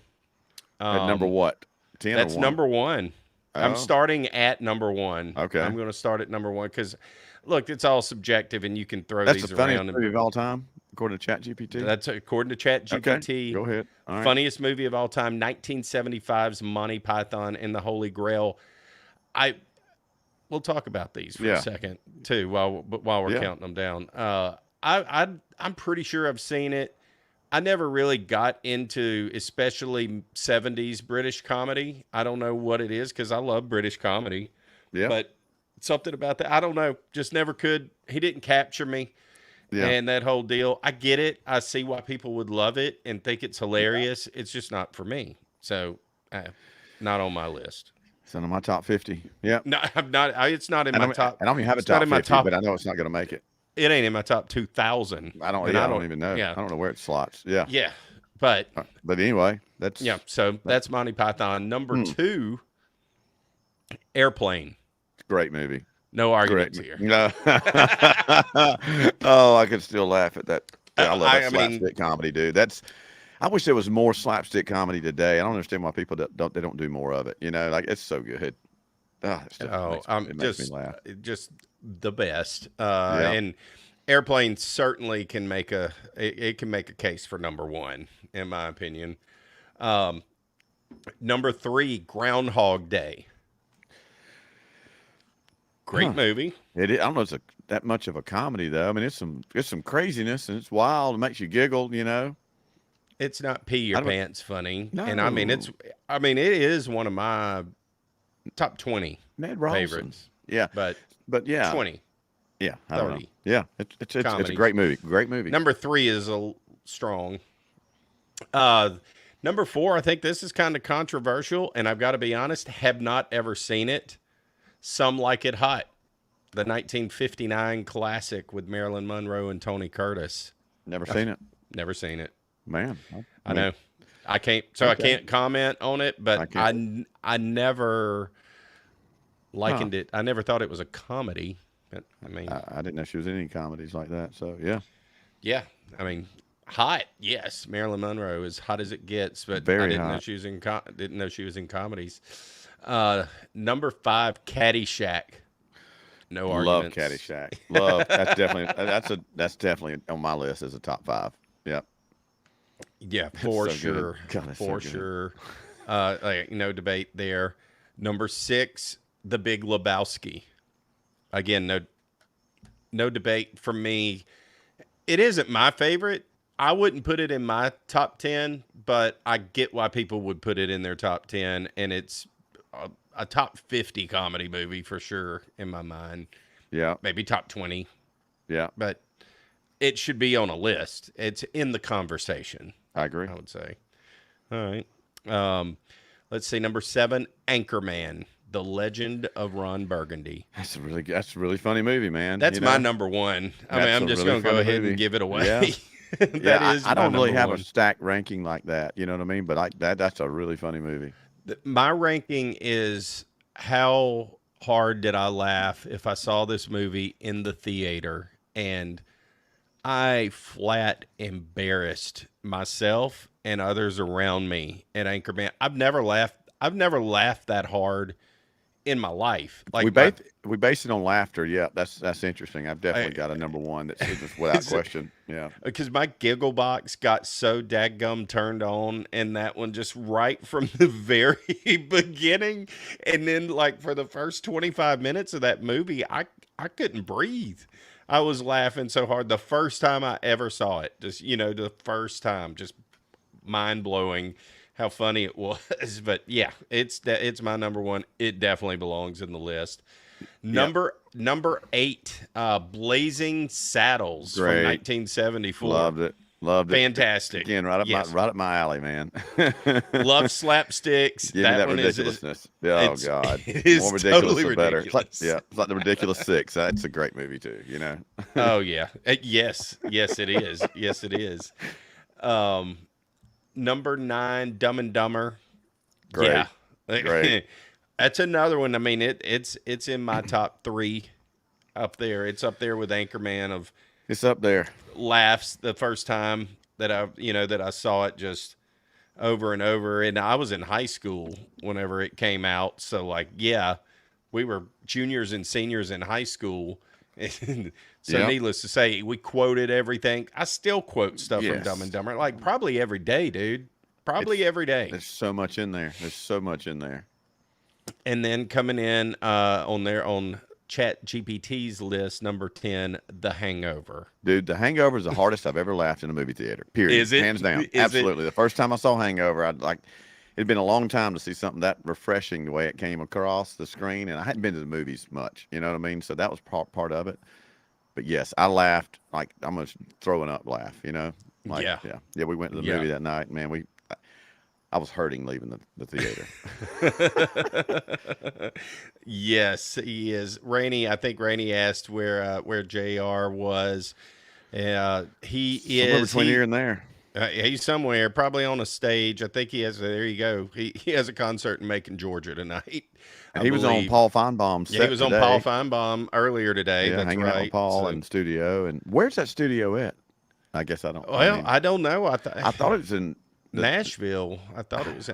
At number what? 10 That's or 1? number 1. I'm Oh. starting at number 1. Okay. I'm going to start at number 1 because, look, it's all subjective, and you can throw That's these the funniest around. movie of all time, according to ChatGPT. That's according to ChatGPT. Okay. Go ahead. All right. Funniest movie of all time, 1975's Monty Python and the Holy Grail. We'll talk about these for Yeah. a second too, while we're Yeah. counting them down. I'm pretty sure I've seen it. I never really got into especially 70s British comedy. I don't know what it is because I love British comedy, Yeah. but something about that, I don't know, just never could. He didn't capture me. Yeah. And that whole deal, I get it. I see why people would love it and think it's hilarious. It's just not for me. So, not on my list. It's in my top 50. Yep. No, I'm not. It's not in I my don't, top. I don't even have a It's not top in my 50, top. but I know it's not going to make it. It ain't in my top 2,000. I don't. And Yeah, I don't even know. Yeah, I don't know where it slots. Yeah. yeah. But But anyway, yeah. So that's Monty Python. Number two, Airplane. great movie. No arguments here. No. Oh, I could still laugh at that. Yeah, I love that I mean, slapstick comedy, dude. I wish there was more slapstick comedy today. I don't understand why people don't do more of it. You know, like it's so good. Oh, it makes me laugh. Just the best. Yeah. And Airplane certainly can make it can make a case for number one, in my opinion. Number three, Groundhog Day. Great movie. I don't know if it's that much of a comedy though. I mean, it's some craziness and it's wild. It makes you giggle. You know. It's not pee your pants funny. No. And I mean it is one of my top 20 Ned favorites. Yeah. But yeah. 20. Yeah. I don't know. 30. Yeah. It's a great movie. Great movie. Number three is strong. Number four, I think this is kind of controversial, and I've got to be honest, have not ever seen it. Some Like It Hot, the 1959 classic with Marilyn Monroe and Tony Curtis. Never seen it. Never seen it. Man. I know. I can't comment on it, but I never likened it. I never thought it was a comedy. But I mean, I didn't know she was in any comedies like that. So yeah. Yeah. I mean, hot. Yes. Marilyn Monroe is hot as it gets, but Very I didn't hot. know she was in comedies. Number five, Caddyshack. No Love arguments. Caddyshack. Love. That's definitely on my list as a top 5. Yep. Yeah, for so sure. God, For sure. Like, no debate there. Number 6, The Big Lebowski. Again, no debate from me. It isn't my favorite. I wouldn't put it in my top 10, but I get why people would put it in their top 10, and it's a top 50 comedy movie for sure in my mind. Yeah. Maybe top 20. Yeah. But it should be on a list. It's in the conversation, I agree. I would say. All right. Let's see. Number 7, Anchorman, The Legend of Ron Burgundy. That's a really funny movie, man. That's my number one. I mean, I'm just going to go ahead and give it away. Yeah. That I don't really have one. a stacked ranking like that. You know what I mean? But that's a really funny movie. My ranking is how hard did I laugh if I saw this movie in the theater, and I flat embarrassed myself and others around me at Anchorman. I've never laughed that hard in my life. Like we base it on laughter. Yeah, that's interesting. I've definitely got a number one that's just without question. Yeah, because my giggle box got so dadgum turned on, and that one just right from the very beginning, and then like for the first 25 minutes of that movie, I couldn't breathe. I was laughing so hard the first time I ever saw it. Just the first time, just mind blowing how funny it was. But yeah, it's my number one. It definitely belongs in the list. Number 8, Blazing Saddles from 1974. Loved it. Fantastic. Again, right up my alley, man. Love slapsticks. Give me that ridiculousness. Oh God, it is more ridiculous totally the better. ridiculous. It's like the Ridiculous Six. That's a great movie too. Oh yeah. Yes, it is. Yes, it is. Number 9, Dumb and Dumber. Great. Yeah. Great. That's another one. I mean, it's in my top 3 up there. It's up there with Anchorman. It's up there. Laughs the first time that I saw it, just over and over. And I was in high school whenever it came out. So like, yeah, we were juniors and seniors in high school. So needless to say, we quoted everything. I still quote stuff from Dumb and Dumber, like probably every day, dude. Every day. There's so much in there. And then coming in on ChatGPT's list, number 10, The Hangover. Dude, The Hangover is the hardest I've ever laughed in a movie theater. Period. Is it? Hands down. Absolutely. The first time I saw Hangover, it'd been a long time to see something that refreshing the way it came across the screen, and I hadn't been to the movies much. You know what I mean? So that was part of it. But yes, I laughed like almost throwing up laugh. Like, yeah. We went to the movie that night, man. I was hurting leaving the theater. Yes, he is. Rainey, I think Rainey asked where JR was. He Somewhere is between here and there. he's somewhere, probably on a stage. I think he has. There you go. He has a concert in Macon, Georgia tonight. And I he was on believe. Paul Feinbaum's Yeah, he set was on Paul today. Feinbaum earlier today. Yeah, That's hanging out with right. Paul So, in the studio. And where's that studio at? I guess I don't. well, I don't know. I thought it was in Nashville. I thought it was.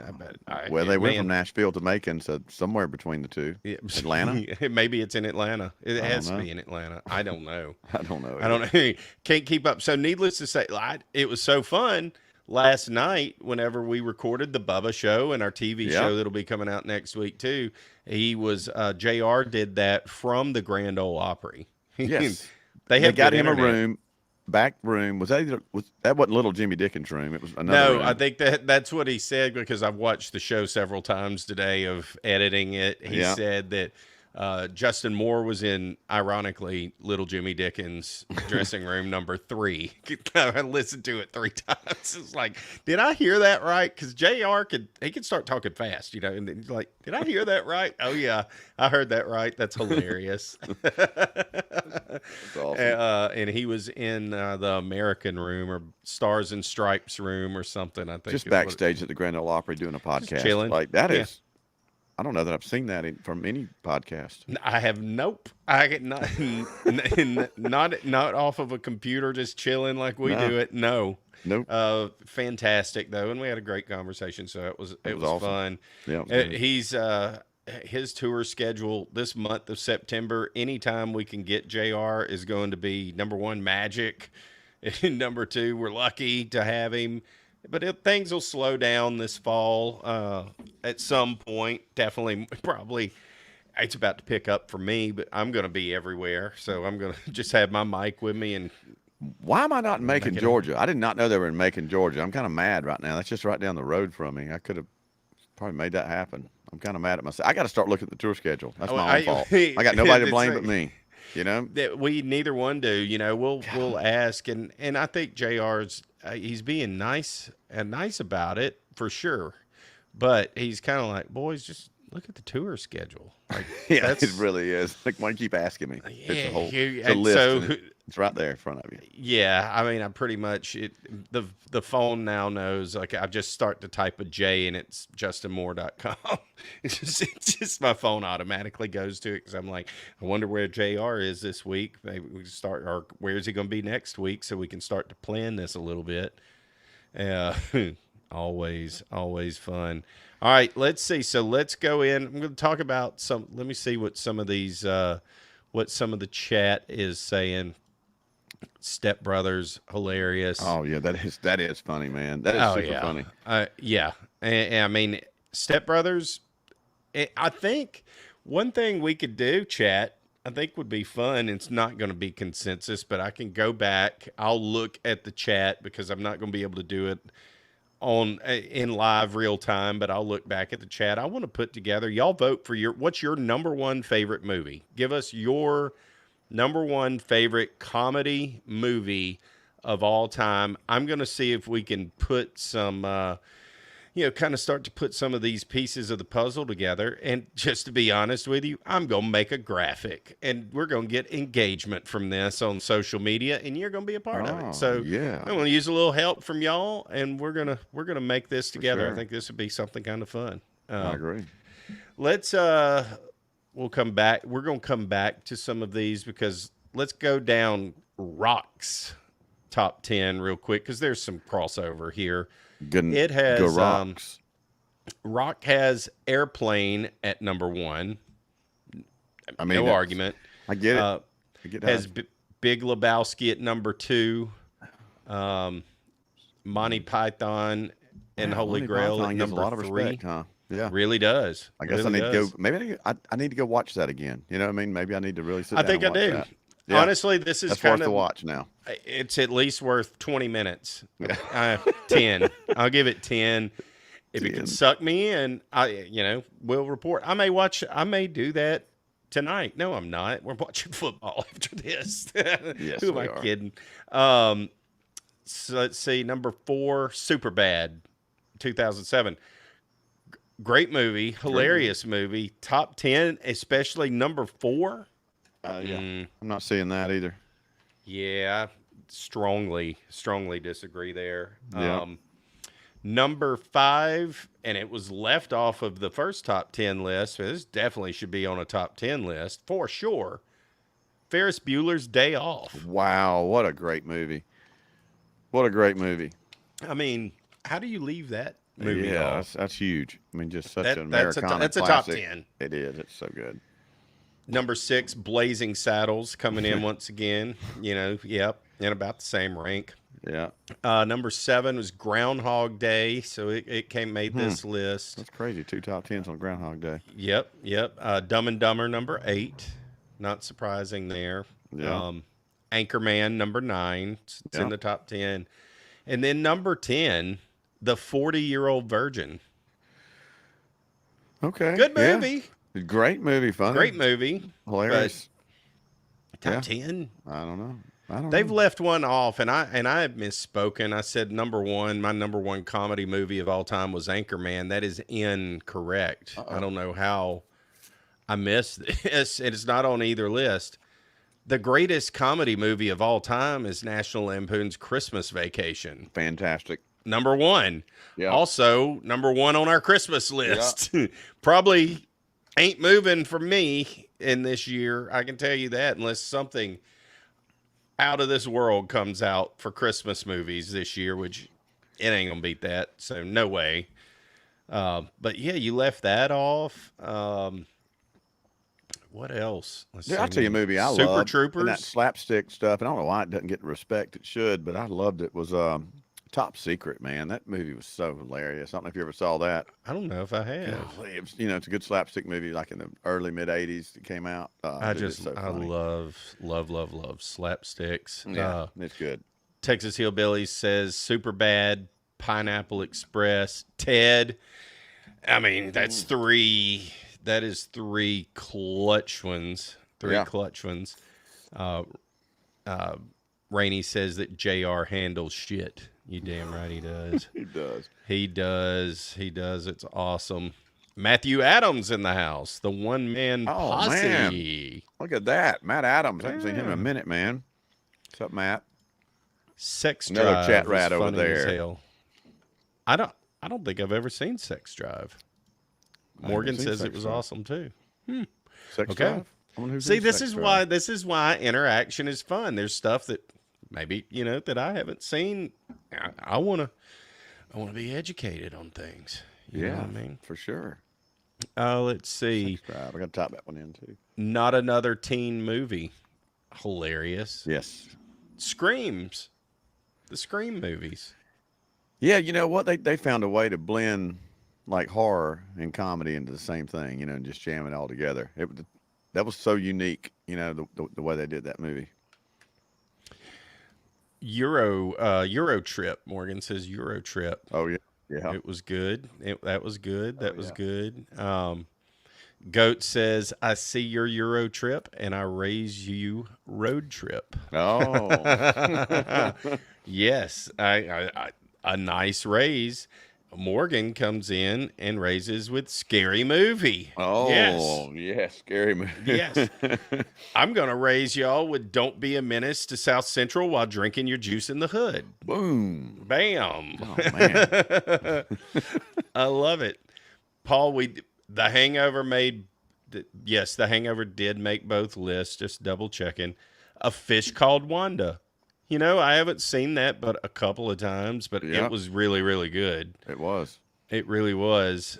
well, they went from Man, Nashville to Macon, so somewhere between the two. yeah, Atlanta? maybe it's in Atlanta. It I has don't to know. be in Atlanta. I don't know. I don't know. I don't know. Can't keep up. So, needless to say, it was so fun last night whenever we recorded the Bubba show and our TV Yeah. show that'll be coming out next week too. He was JR did that from the Grand Ole Opry. Yes. They They have got good him a internet. room, back room. That wasn't little Jimmy Dickens' room? It was another No, room. I think that's what he said because I've watched the show several times today of editing it. He Yeah. said that Justin Moore was in, ironically, Little Jimmy Dickens' dressing room number 3. I listened to it 3 times. It's like, did I hear that right? Because JR could start talking fast, and then he's like, did I hear that right? Oh yeah, I heard that right. That's hilarious. That's awesome. And he was in the American room or Stars and Stripes room or something. I think Just is what it- backstage at the Grand Ole Opry doing a podcast. chilling. Like that Yeah. is. I don't know that I've seen that from any podcast. I have nope. I get not not off of a computer, just chilling like we No. do it. No. Nope. Fantastic though, and we had a great conversation. So it was awesome. fun. Yeah, it was good. He's his tour schedule this month of September. Anytime we can get JR is going to be number 1 Magic, and number 2 we're lucky to have him. But things will slow down this fall at some point. Definitely, probably. It's about to pick up for me, but I'm going to be everywhere. So I'm going to just have my mic with me. And Why am I not in Macon, it Georgia? I did not know they were in Macon, Georgia. I'm kind of mad right now. That's just right down the road from me. I could have probably made that happen. I'm kind of mad at myself. I got to start looking at the tour schedule. That's my own fault. I got nobody to blame but me. that we neither one do. We'll ask, and I think JR's he's being nice about it for sure, but he's kind of like, boys, just look at the tour schedule. Like, Yeah, it really is. Like, why do you keep asking me? Yeah, It's a list. so And it's right there in front of you. yeah, I mean, I pretty much the phone now knows. Like, I just start to type a J and it's justinmoore.com. It's just my phone automatically goes to it because I'm like, I wonder where JR is this week. Maybe we start, or where is he going to be next week, so we can start to plan this a little bit. Always fun. All right, let's see. So let's go in. I'm going to talk about some. Let me see what some of these, what some of the chat is saying. Step Brothers, hilarious. Oh yeah, that is funny, man. That is super funny. Yeah, and I mean, Step Brothers. I think one thing we could do, chat, I think would be fun. It's not going to be consensus, but I can go back. I'll look at the chat because I'm not going to be able to do it in live real time, but I'll look back at the chat. I want to put together, y'all vote for what's your number 1 favorite movie? Give us your number 1 favorite comedy movie of all time. I'm going to see if we can put some, kind of start to put some of these pieces of the puzzle together. And just to be honest with you, I'm going to make a graphic, and we're going to get engagement from this on social media, and you're going to be a part of it. So yeah. I'm going to use a little help from y'all, and we're going to make this together. sure. I think this would be something kind of fun. I agree. Let's we'll come back. We're going to come back to some of these because let's go down Rock's top 10 real quick because there's some crossover here. Good. It has Go Rocks. Rock has Airplane at number 1. I mean, No that's- argument. I get it. I get Has that. Big Lebowski at number 2. Monty Python and Holy Monty Grail Python at gets number a lot of 3. respect, huh? Yeah. Really does. I guess Really I need to does. go. Maybe I need to go watch that again. You know what I mean? Maybe I need to really sit I down think I and watch do. that. Yeah. Honestly, this is That's worth kind the of watch now. It's at least worth 20 minutes. 10. I'll give it 10. If it 10. can suck me in, we'll report. I may do that tonight. No, I'm not. We're watching football after this. Yes, Who am we I are. kidding? So let's see. Number 4, Superbad. 2007. Great movie, hilarious movie. Top 10, especially number 4. Yeah, I'm not seeing that either. Yeah, strongly disagree there. Yeah. Number 5, and it was left off of the first top 10 list. So this definitely should be on a top 10 list for sure. Ferris Bueller's Day Off. Wow, what a great movie. What a great movie. I mean, how do you leave that movie off? That's huge. I mean, just such an That's Americana a top classic. 10. It is. It's so good. Number 6, Blazing Saddles, coming in once again. You know, yep, in about the same rank. Yeah. Number 7 was Groundhog Day, so it made this list. That's crazy. 2 top 10s on Groundhog Day. Yep. Dumb and Dumber, number 8. Not surprising there. Yeah. Anchorman, number 9. It's in the top 10. And then number 10, The 40-Year-Old Virgin. Okay. Good movie. Yeah. Great movie. Fun. Great movie. Hilarious. Top 10? I don't know. They've left one off, and I have misspoken. I said number 1. My number 1 comedy movie of all time was Anchorman. That is incorrect. I don't know how I missed this. It's not on either list. The greatest comedy movie of all time is National Lampoon's Christmas Vacation. Fantastic. Number 1. Yeah. Also, number 1 on our Christmas list. Yeah. Probably ain't moving for me in this year. I can tell you that, unless something out of this world comes out for Christmas movies this year, which it ain't gonna beat that. So no way. But yeah, you left that off. What else? I'll tell you a movie I love. Super Troopers. And that slapstick stuff. And I don't know why it doesn't get the respect it should, but I loved it. Was Top Secret, man. That movie was so hilarious. I don't know if you ever saw that. I don't know if I have. Golly, it was, it's a good slapstick movie, like in the early mid '80s. It came out. I love slapsticks. Yeah, it's good. Texas Hillbillies says Super Bad, Pineapple Express, Ted. I mean, that's 3. That is 3 clutch ones. Clutch ones. Rainey says that JR handles shit. You damn right he does. He does. It's awesome. Matthew Adams in the house. The one-man posse. Man. Look at that. Matt Adams. I haven't seen him in a minute, man. What's up, Matt? Sex Another Drive. chat rat over there. Hell. I don't think I've ever seen Sex Drive. Morgan says it was awesome too. Sex Drive? See, this is why interaction is fun. There's stuff that maybe that I haven't seen. I want to be educated on things. You know what I mean? For sure. Let's see. Sex Drive. I got to type that one in too. Not Another Teen Movie. Hilarious. Yes. Screams. The Scream movies. Yeah, you know what? They found a way to blend like horror and comedy into the same thing, and just jam it all together. That was so unique, the way they did that movie. Euro Trip. Morgan says Euro Trip. Oh yeah, yeah. It was good. That was good. That was good. Goat says, I see your Euro Trip and I raise you road trip. Oh, yes. A nice raise. Morgan comes in and raises with Scary Movie. Oh, yes, Scary Movie. Yes. I'm going to raise y'all with Don't Be a Menace to South Central while drinking your juice in the hood. Boom. Bam. Oh, man. I love it. Paul, The Hangover The Hangover did make both lists, just double checking. A Fish Called Wanda. I haven't seen that but a couple of times, but it was really, really good. It was. It really was.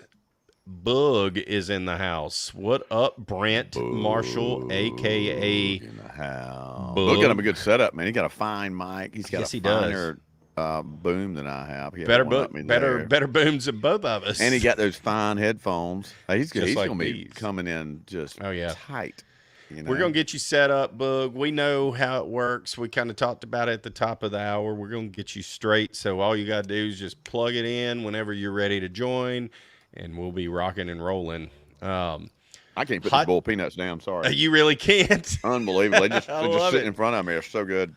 Boog is in the house. What up, Brent Marshall, a.k.a. in the house. Boog. Look at him, a good setup, man. He got a fine mic. He's got a finer boom than I have. Better booms than both of us. And he got those fine headphones. He's like going to be coming in just tight. We're going to get you set up, Boog. We know how it works. We kind of talked about it at the top of the hour. We're going to get you straight. So all you got to do is just plug it in whenever you're ready to join, and we'll be rocking and rolling. I can't put these bowl peanuts down. Sorry. You really can't? Unbelievable. They're just sitting in front of me. They're so good.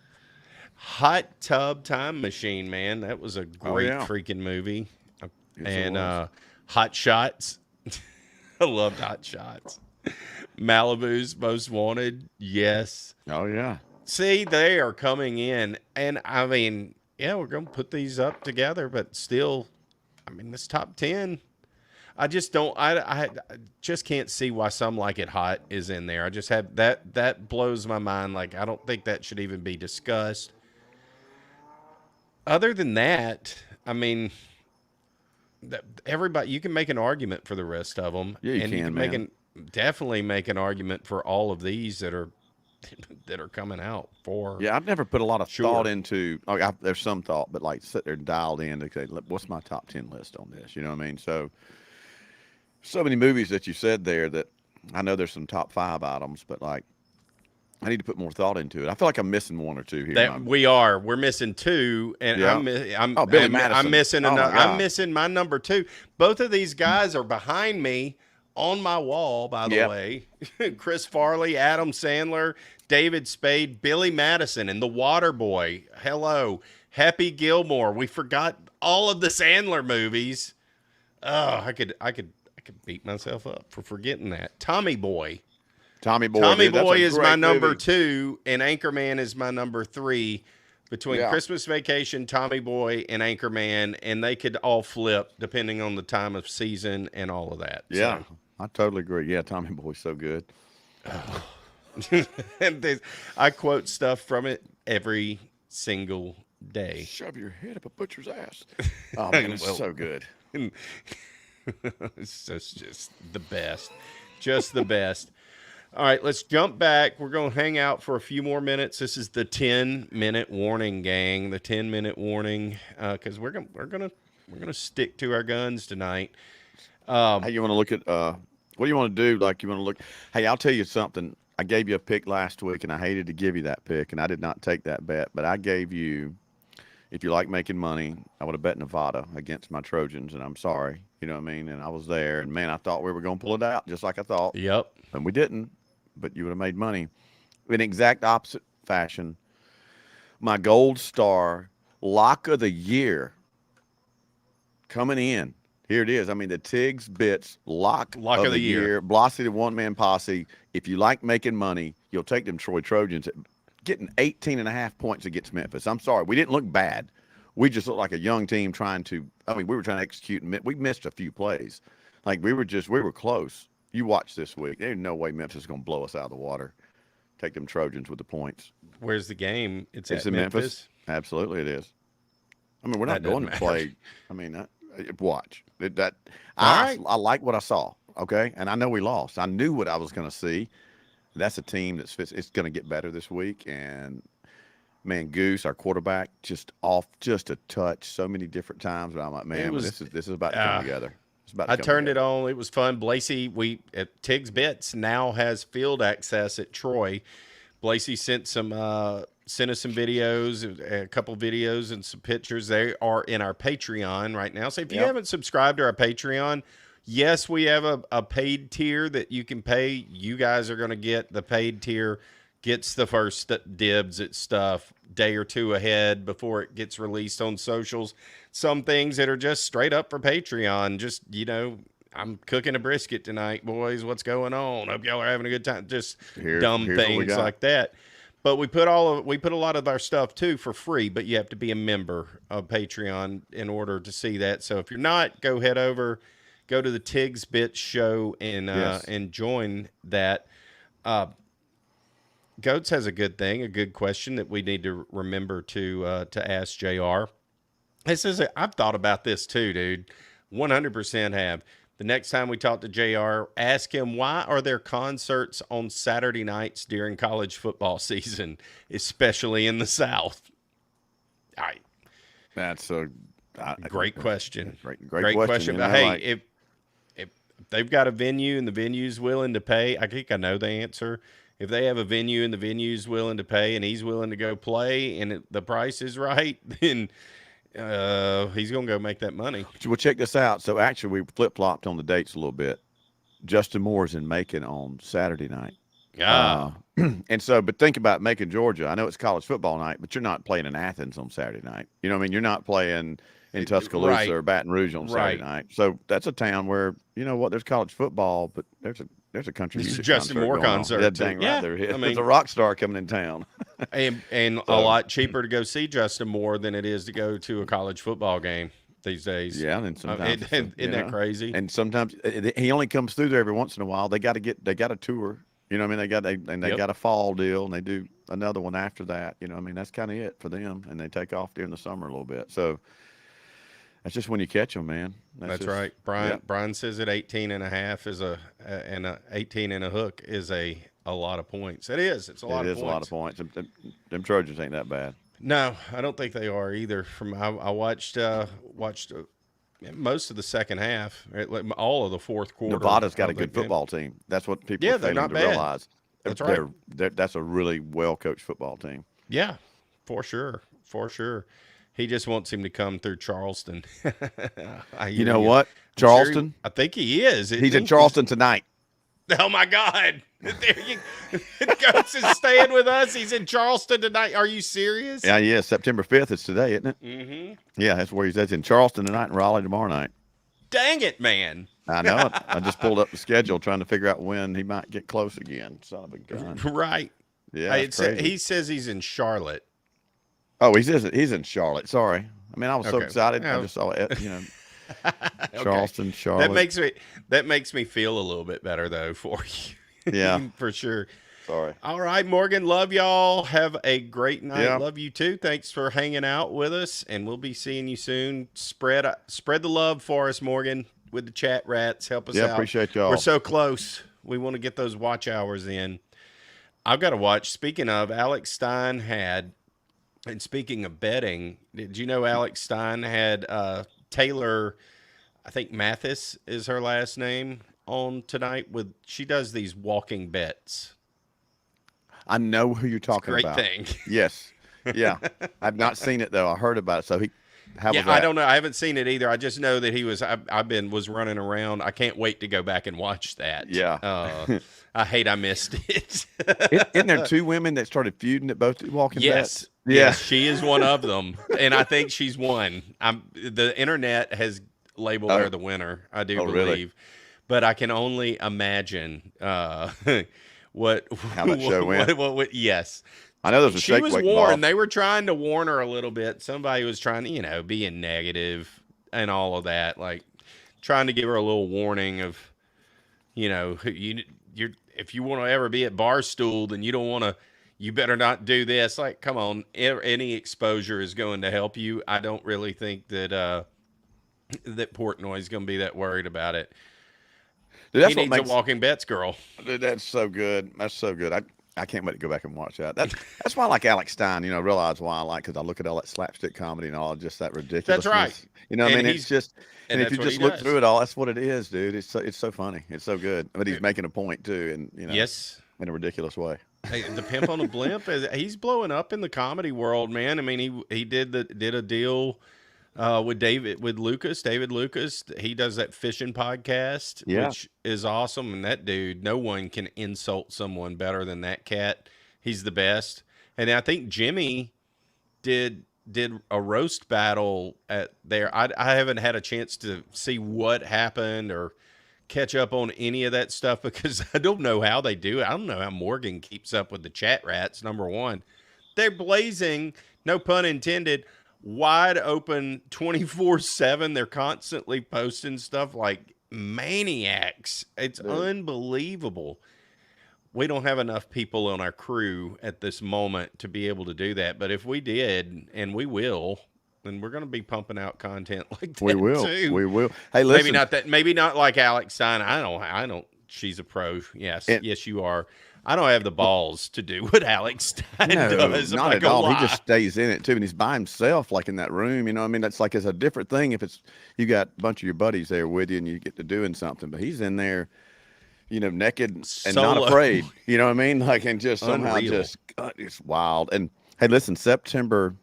Hot Tub Time Machine, man. That was a great freaking movie. Yes, it and was. Hot Shots. I loved Hot Shots. Malibu's Most Wanted. Yes. Oh yeah. See, they are coming in, and I mean, yeah, we're gonna put these up together, but still, I mean, this top 10. I just don't. I just can't see why Some Like It Hot is in there. I just have that. That blows my mind. Like, I don't think that should even be discussed. Other than that, I mean, everybody, you can make an argument for the rest of them, Yeah, you and you can, can make man. an definitely make an argument for all of these that are that are coming out for Yeah, I've never put a lot of thought sure. into. Like, there's some thought, but like sit there dialed in to say, "Look, what's my top 10 list on this?" You know what I mean? So many movies that you said there that I know there's some top 5 items, but like I need to put more thought into it. I feel like I'm missing one or two here. That we're missing two, and Yeah. I'm Oh, Billy I'm Madison. missing Oh my another. I'm God. missing my number two. Both of these guys are behind me on my wall. By the Yep. way, Chris Farley, Adam Sandler, David Spade, Billy Madison, and The Water Boy. Hello, Happy Gilmore. We forgot all of the Sandler movies. Oh, I could beat myself up for forgetting that. Tommy Boy. Tommy Boy. Tommy Dude, that's Boy a is my great number movie. 2, and Anchorman is my number 3. Between Yeah. Christmas Vacation, Tommy Boy, and Anchorman, and they could all flip depending on the time of season and all of that. Yeah. I totally agree. Yeah, Tommy Boy's so good. So, and I quote stuff from it every single day. Shove your head up a butcher's ass. Oh man, it's Well, so good. it's just the best. Just the best. All right, let's jump back. We're going to hang out for a few more minutes. This is the 10-minute warning, gang. The 10-minute warning, because we're gonna stick to our guns tonight. Hey, you want to look at what do you want to do? Like, you want to look? Hey, I'll tell you something. I gave you a pick last week, and I hated to give you that pick, and I did not take that bet. But I gave you, if you like making money, I would have bet Nevada against my Trojans, and I'm sorry, you know what I mean. And I was there, and man, I thought we were going to pull it out, just like I thought, Yep. and we didn't. But you would have made money in exact opposite fashion. My gold star lock of the year coming in. Here it is. I mean, the Tigs Bits lock of the year. Blossy, the one-man posse. If you like making money, you'll take them Troy Trojans. Getting 18.5 points against Memphis. I'm sorry. We didn't look bad. We just looked like a young team trying to, I mean, we were trying to execute. And we missed a few plays. Like, we were close. You watch this week. There's no way Memphis is going to blow us out of the water. Take them Trojans with the points. Where's the game? It's It's at in Memphis. Memphis. Absolutely, it is. I mean, we're That not going to doesn't play. matter. I mean, watch that. All right. I like what I saw. Okay, and I know we lost. I knew what I was going to see. That's a team that's fits. It's going to get better this week. And man, Goose, our quarterback, just off just a touch so many different times. But I'm like, man, this is about to come together. It's about to I come turned together. it on. It was fun. Blasey, Tigs Bits now has field access at Troy. Blasey sent us some videos, a couple videos and some pictures. They are in our Patreon right now. So if you haven't subscribed to our Patreon, yes, we have a paid tier that you can pay. You guys are going to get the paid tier, gets the first dibs at stuff day or two ahead before it gets released on socials. Some things that are just straight up for Patreon. Just, I'm cooking a brisket tonight, boys. What's going on? Hope y'all are having a good time. Just dumb here's what we things got. like that. But we put a lot of our stuff too for free, but you have to be a member of Patreon in order to see that. So if you're not, go to the Tigs Bits show and join that. Goats has a good question that we need to remember to ask JR. I've thought about this too, dude. 100% have. The next time we talk to JR, ask him, why are there concerts on Saturday nights during college football season, especially in the South? All right. That's a Great question. Great question. But hey, if they've got a venue and the venue's willing to pay, I think I know the answer. If they have a venue and the venue's willing to pay and he's willing to go play and the price is right, then he's going to go make that money. Well, check this out. So actually, we flip-flopped on the dates a little bit. Justin Moore's in Macon on Saturday night. And so, but think about Macon, Georgia. I know it's college football night, but you're not playing in Athens on Saturday night. You know what I mean? You're not playing in Tuscaloosa Right. or Baton Rouge on Saturday Right. night. So that's a town where, you know what, there's college football, but there's a country It's a music Justin concert Moore going on. Yeah, concert too. dang right Yeah. there is. I There's a mean, rock star coming in town. and a So lot cheaper to go see Justin Moore than it is to go to a college football game these days. yeah, and then sometimes Isn't that crazy? And sometimes he only comes through there every once in a while. They got a tour. You know what I mean? They Yep. got a fall deal, and they do another one after that. You know what I mean? That's kind of it for them, and they take off during the summer a little bit. So that's just when you catch them, man. That's just, right. Brian yeah. Brian says that 18 and a half is and 18 and a hook is a lot of points. It is. It's a lot It of is points. a lot of points. Them Trojans ain't that bad. No, I don't think they are either. I watched most of the second half, like all of the fourth quarter. Nevada's got a of the good game. football team. That's what people Yeah, are they're failing not to bad. realize. That's right. That's a really well coached football team. Yeah, for sure. For sure. He just wants him to come through Charleston. You know what? Charleston? I think he is. isn't He's in he? Charleston tonight. Oh my God! There you, Coach is staying with us. He's in Charleston tonight. Are you serious? Yeah, September 5th is today, isn't it? Mm-hmm. Yeah, that's where he's at. In Charleston tonight and Raleigh tomorrow night. Dang it, man! I know it. I just pulled up the schedule trying to figure out when he might get close again. Son of a gun. Right. Yeah, Hey, it's crazy. he says he's in Charlotte. Oh, he's in Charlotte. Sorry. I mean, I was so Okay. excited. Yeah. I just saw it, Okay. Charleston, Charlotte. That makes me feel a little bit better though for you. Yeah. For sure. Sorry. All right, Morgan. Love y'all. Have a great night. Yeah. Love you too. Thanks for hanging out with us, and we'll be seeing you soon. Spread the love for us, Morgan, with the chat rats. Help us Yeah, out. appreciate y'all. We're so close. We want to get those watch hours in. I've got to watch. Speaking of, Alex Stein had, and speaking of betting, did you know Alex Stein had Taylor, I think Mathis is her last name, on tonight with, she does these walking bets. I know who you're talking Great about. thing. Yes. Yeah. I've not seen it though. I heard about it. So how was Yeah, that? I don't know. I haven't seen it either. I just know that he was. was running around. I can't wait to go back and watch that. Yeah. I hate I missed it. Isn't there two women that started feuding at both walking Yes, bets? Yeah. yes, she is one of them, and I think she's won. The internet has labeled her the winner. I do believe, really? but I can only imagine how that show went? Yes. I know there's a She shake was weight warned. involved. They were trying to warn her a little bit. Somebody was trying to, being negative and all of that, like trying to give her a little warning of, you're if you want to ever be at Barstool, then you better not do this. Like, come on, any exposure is going to help you. I don't really think that that Portnoy is going to be that worried about it. Dude, that's He what needs makes a walking bets girl. Dude, that's so good. That's so good. I can't wait to go back and watch that. That's why I like Alex Stein. Realize why I like, because I look at all that slapstick comedy and all just that ridiculousness. That's right. You know what I And mean? It's just, and if that's you what just he look does. through it all, that's what it is, dude. It's so funny. It's so good. But he's making a point too, and Yes. in a ridiculous way. Hey, the Pimp on a Blimp, he's blowing up in the comedy world, man. I mean, he did a deal with David Lucas. He does that fishing podcast, Yeah. which is awesome. And that dude, no one can insult someone better than that cat. He's the best. And I think Jimmy did a roast battle at there. I haven't had a chance to see what happened or catch up on any of that stuff because I don't know how they do it. I don't know how Morgan keeps up with the chat rats. Number one, they're blazing, no pun intended, wide open 24/7. They're constantly posting stuff like maniacs. It's unbelievable. We don't have enough people on our crew at this moment to be able to do that. But if we did, and we will, then we're going to be pumping out content like that We will. too. We will. Hey, listen. Maybe not like Alex Stein. I don't. She's a pro. Yes, yes, you are. I don't have the balls to do what Alex Stein does. I'm not at gonna all. lie. He just stays in it too, and he's by himself, like in that room. You know what I mean? That's like, it's a different thing if it's you got a bunch of your buddies there with you and you get to doing something. But he's in there, naked and Solo. not afraid. You know what I mean? Like, and just somehow Unreal. it's wild. And hey, listen, September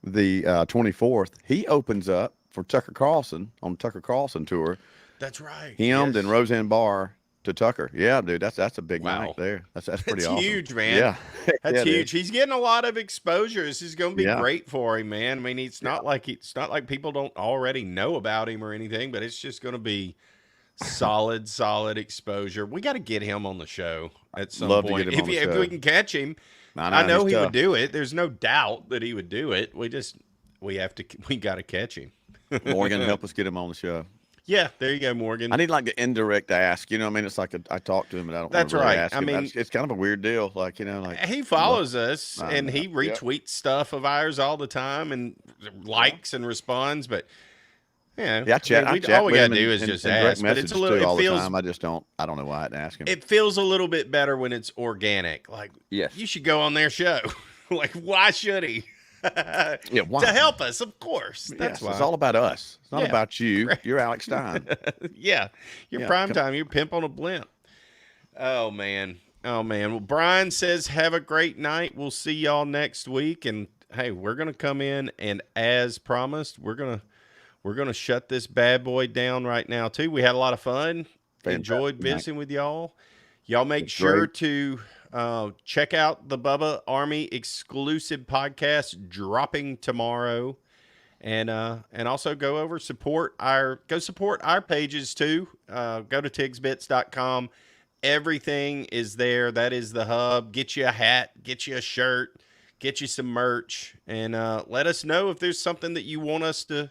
the 24th, he opens up for Tucker Carlson on the Tucker Carlson tour. That's right. Him Yes. and Roseanne Barr to Tucker. Yeah, dude, that's a big Wow. night there. That's pretty That's awesome. huge, man. Yeah, That's yeah, it huge. is. He's getting a lot of exposure. This is going to be Yeah, great for him, man. I mean, it's yeah. not like people don't already know about him or anything, but it's just going to be solid exposure. We got to get him on the show at some Love to point. get him on the If we show. can catch him, I I know know he's he would tough. do it. There's no doubt that he would do it. We got to catch him. Morgan, help us get him on the show. Yeah, there you go, Morgan. I need like the indirect ask. You know what I mean? It's like I talk to him, and I don't That's want to really right. ask I him. mean, It's kind of a weird deal. Like, you know, like he follows us I and know. he Yep. retweets stuff of ours all the time and likes and responds, but yeah, Yeah, I chat. I chat all we with gotta him do in- is in- just in direct ask. But it's a little. messages too all It the feels. time. I don't know why I didn't ask him. It feels a little bit better when it's organic. Like, Yes. you should go on their show. Like, why should he? Yeah, why? To help us, of course. That's Yes, why. it's all about us. It's not Yeah, about you. correct. You're Alex Stein. Yeah, you're Yeah, prime come- time. You're pimp on a blimp. Oh man. Well, Brian says have a great night. We'll see y'all next week. And hey, we're gonna come in and as promised, we're gonna shut this bad boy down right now too. We had a lot of fun. Enjoyed Fantastic night. visiting with y'all. Y'all make It's sure great. to check out the Bubba Army exclusive podcast dropping tomorrow. And also go support our pages too. Go to tigsbits.com. Everything is there. That is the hub. Get you a hat, get you a shirt, get you some merch, and let us know if there's something that you want us to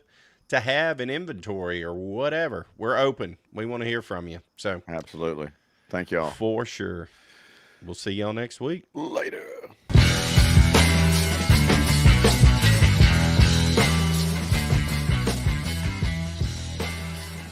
have in inventory or whatever. We're open. We want to hear from you. So Absolutely. Thank y'all. for sure. We'll see y'all next week. Later.